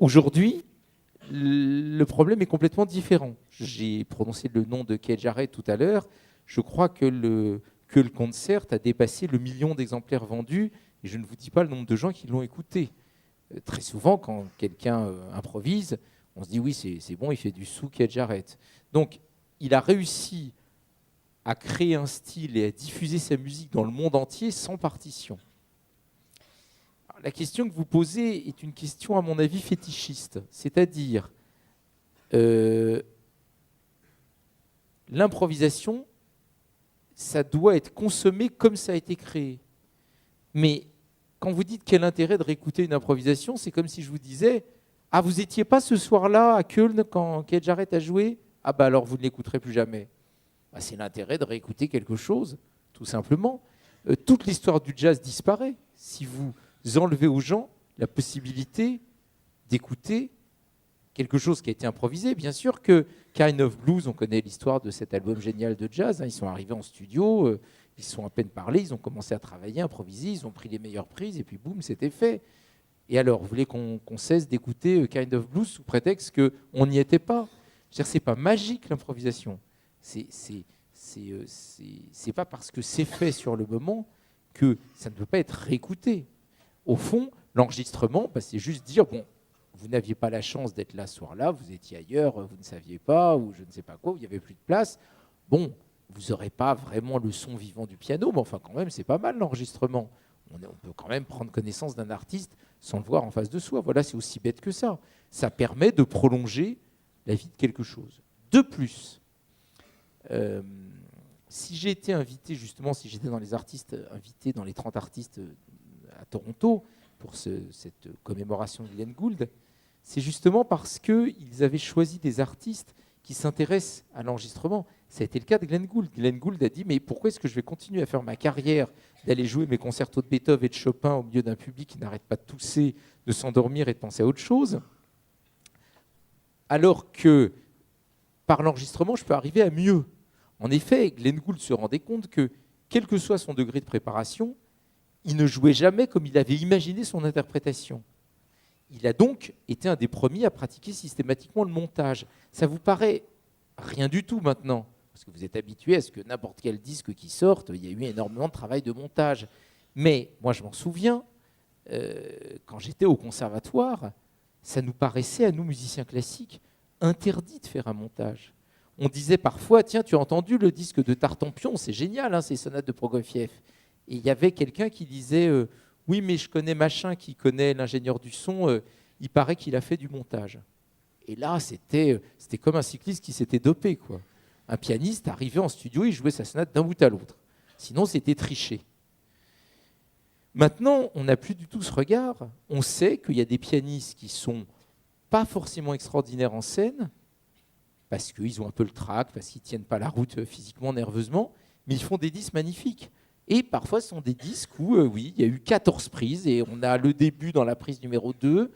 Aujourd'hui, le problème est complètement différent. J'ai prononcé le nom de Keith Jarrett tout à l'heure. Je crois que le concert a dépassé le 1 million d'exemplaires vendus, et je ne vous dis pas le nombre de gens qui l'ont écouté. Très souvent, quand quelqu'un improvise, on se dit oui, c'est bon, il fait du sous Keith Jarrett. Donc, il a réussi à créer un style et à diffuser sa musique dans le monde entier sans partition. Alors, la question que vous posez est une question, à mon avis, fétichiste. C'est-à-dire, l'improvisation, ça doit être consommé comme ça a été créé. Mais quand vous dites quel intérêt de réécouter une improvisation, c'est comme si je vous disais « Ah, vous n'étiez pas ce soir-là à Köln quand Keith Jarrett a joué ? Ah bah alors vous ne l'écouterez plus jamais. » C'est l'intérêt de réécouter quelque chose, tout simplement. Toute l'histoire du jazz disparaît si vous enlevez aux gens la possibilité d'écouter quelque chose qui a été improvisé. Bien sûr que Kind of Blues, on connaît l'histoire de cet album génial de jazz. Ils sont arrivés en studio, ils se sont à peine parlé, ils ont commencé à travailler, improviser, ils ont pris les meilleures prises et puis boum, c'était fait. Et alors, vous voulez qu'on cesse d'écouter Kind of Blues sous prétexte qu'on n'y était pas? C'est pas magique l'improvisation. C'est pas parce que c'est fait sur le moment que ça ne peut pas être réécouté. Au fond, l'enregistrement, c'est juste dire bon, vous n'aviez pas la chance d'être là ce soir-là, vous étiez ailleurs, vous ne saviez pas, ou je ne sais pas quoi, il n'y avait plus de place. Bon, vous n'aurez pas vraiment le son vivant du piano, mais enfin quand même, c'est pas mal l'enregistrement. On peut quand même prendre connaissance d'un artiste sans le voir en face de soi. Voilà, c'est aussi bête que ça. Ça permet de prolonger la vie de quelque chose. De plus, si j'ai été invité, justement, si j'étais dans les artistes invités, dans les 30 artistes à Toronto, pour cette commémoration de Glenn Gould, c'est justement parce qu'ils avaient choisi des artistes qui s'intéressent à l'enregistrement. Ça a été le cas de Glenn Gould. Glenn Gould a dit « Mais pourquoi est-ce que je vais continuer à faire ma carrière d'aller jouer mes concertos de Beethoven et de Chopin au milieu d'un public qui n'arrête pas de tousser, de s'endormir et de penser à autre chose, alors que par l'enregistrement, je peux arriver à mieux ?» En effet, Glenn Gould se rendait compte que, quel que soit son degré de préparation, il ne jouait jamais comme il avait imaginé son interprétation. Il a donc été un des premiers à pratiquer systématiquement le montage. Ça vous paraît rien du tout maintenant, parce que vous êtes habitué à ce que n'importe quel disque qui sorte, il y a eu énormément de travail de montage. Mais moi, je m'en souviens, quand j'étais au conservatoire, ça nous paraissait, à nous musiciens classiques, interdit de faire un montage. On disait parfois, tiens, tu as entendu le disque de Tartampion, c'est génial, hein, ces sonates de Prokofiev. Et il y avait quelqu'un qui disait, Oui, mais je connais machin qui connaît l'ingénieur du son, il paraît qu'il a fait du montage. Et là, c'était comme un cycliste qui s'était dopé, quoi. Un pianiste arrivait en studio, il jouait sa sonate d'un bout à l'autre. Sinon, c'était tricher. Maintenant, on n'a plus du tout ce regard. On sait qu'il y a des pianistes qui sont pas forcément extraordinaires en scène, parce qu'ils ont un peu le trac, parce qu'ils ne tiennent pas la route physiquement, nerveusement, mais ils font des disques magnifiques. Et parfois, ce sont des disques où, oui, il y a eu 14 prises, et on a le début dans la prise numéro 2,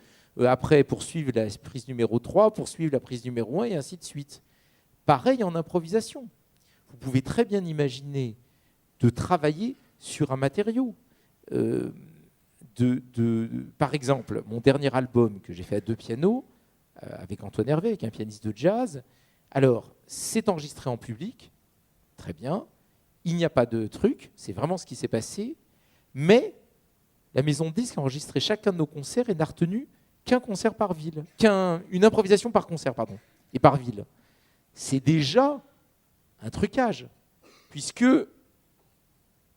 après poursuivre la prise numéro 3, poursuivre la prise numéro 1, et ainsi de suite. Pareil en improvisation. Vous pouvez très bien imaginer de travailler sur un matériau. Par exemple, mon dernier album que j'ai fait à 2 pianos, avec Antoine Hervé, avec un pianiste de jazz, alors, c'est enregistré en public, très bien, il n'y a pas de truc, c'est vraiment ce qui s'est passé, mais la maison de disques a enregistré chacun de nos concerts et n'a retenu qu'un concert par ville, une improvisation par concert, pardon, et par ville. C'est déjà un trucage, puisque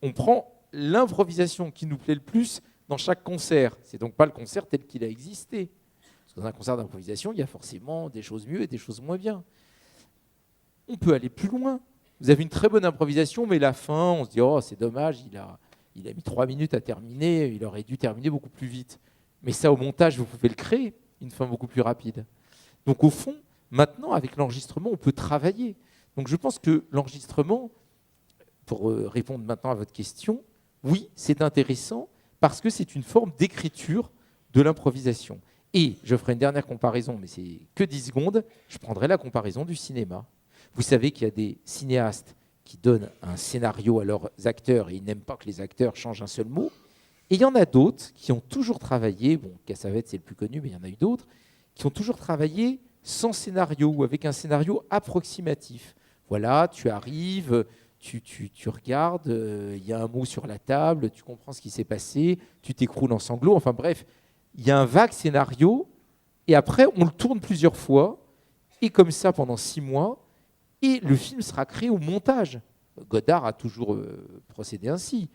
on prend l'improvisation qui nous plaît le plus dans chaque concert. C'est donc pas le concert tel qu'il a existé. Parce que dans un concert d'improvisation, il y a forcément des choses mieux et des choses moins bien. On peut aller plus loin. Vous avez une très bonne improvisation, mais la fin, on se dit « Oh, c'est dommage, il a mis 3 minutes à terminer, il aurait dû terminer beaucoup plus vite. » Mais ça, au montage, vous pouvez le créer, une fin beaucoup plus rapide. Donc au fond, maintenant, avec l'enregistrement, on peut travailler. Donc je pense que l'enregistrement, pour répondre maintenant à votre question, oui, c'est intéressant parce que c'est une forme d'écriture de l'improvisation. Et je ferai une dernière comparaison, mais c'est que 10 secondes, je prendrai la comparaison du cinéma. Vous savez qu'il y a des cinéastes qui donnent un scénario à leurs acteurs et ils n'aiment pas que les acteurs changent un seul mot. Et il y en a d'autres qui ont toujours travaillé, bon, Cassavetes c'est le plus connu, mais il y en a eu d'autres, qui ont toujours travaillé sans scénario ou avec un scénario approximatif. Voilà, tu arrives, tu regardes, il y a un mot sur la table, tu comprends ce qui s'est passé, tu t'écroules en sanglots, enfin bref, il y a un vague scénario, et après on le tourne plusieurs fois, et comme ça pendant 6 mois, et le film sera créé au montage. Godard a toujours procédé ainsi,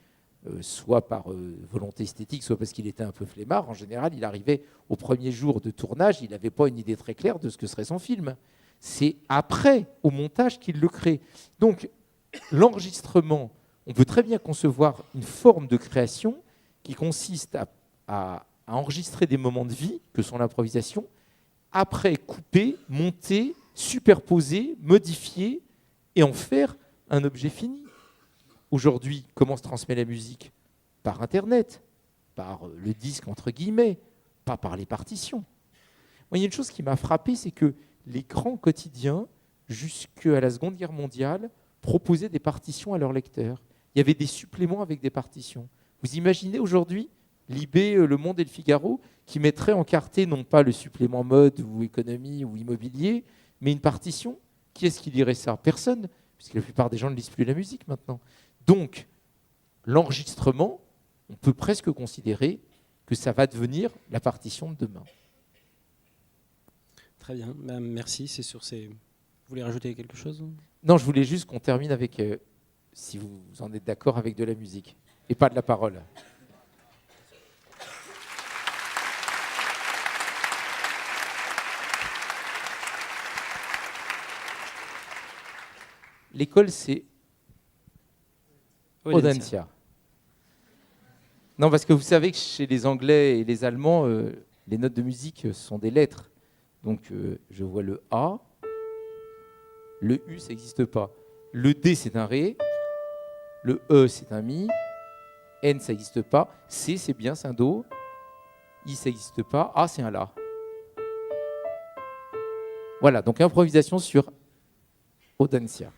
soit par volonté esthétique, soit parce qu'il était un peu flemmard. En général, il arrivait au premier jour de tournage, il n'avait pas une idée très claire de ce que serait son film. C'est après, au montage, qu'il le crée. Donc, l'enregistrement, on peut très bien concevoir une forme de création qui consiste à enregistrer des moments de vie, que sont l'improvisation, après couper, monter, superposer, modifier et en faire un objet fini. Aujourd'hui, comment se transmet la musique ? Par Internet, par le disque entre guillemets, pas par les partitions. Moi, il y a une chose qui m'a frappé, c'est que les grands quotidiens, jusqu'à la Seconde Guerre mondiale, proposaient des partitions à leurs lecteurs. Il y avait des suppléments avec des partitions. Vous imaginez aujourd'hui Libé, Le Monde et Le Figaro qui mettraient encarté non pas le supplément mode ou économie ou immobilier, mais une partition. Qui est-ce qui lirait ça ? Personne, puisque la plupart des gens ne lisent plus la musique maintenant. Donc, l'enregistrement, on peut presque considérer que ça va devenir la partition de demain. Très bien, merci. C'est sur ces... Vous voulez rajouter quelque chose ? Non, je voulais juste qu'on termine avec, si vous en êtes d'accord, avec de la musique, et pas de la parole. L'école, c'est Audencia. Non, parce que vous savez que chez les Anglais et les Allemands, les notes de musique sont des lettres. Donc, je vois le A, le U, ça n'existe pas. Le D, c'est un Ré. Le E, c'est un Mi. N, ça n'existe pas. C, c'est bien, c'est un Do. I, ça n'existe pas. A, c'est un La. Voilà, donc improvisation sur Audencia.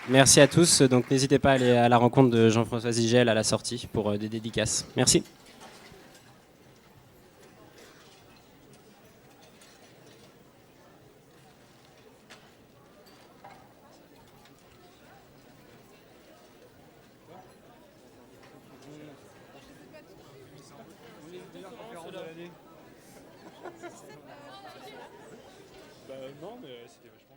Merci à tous. Donc n'hésitez pas à aller à la rencontre de Jean-François Zigel à la sortie pour des dédicaces. Merci. Non, mais c'était vachement.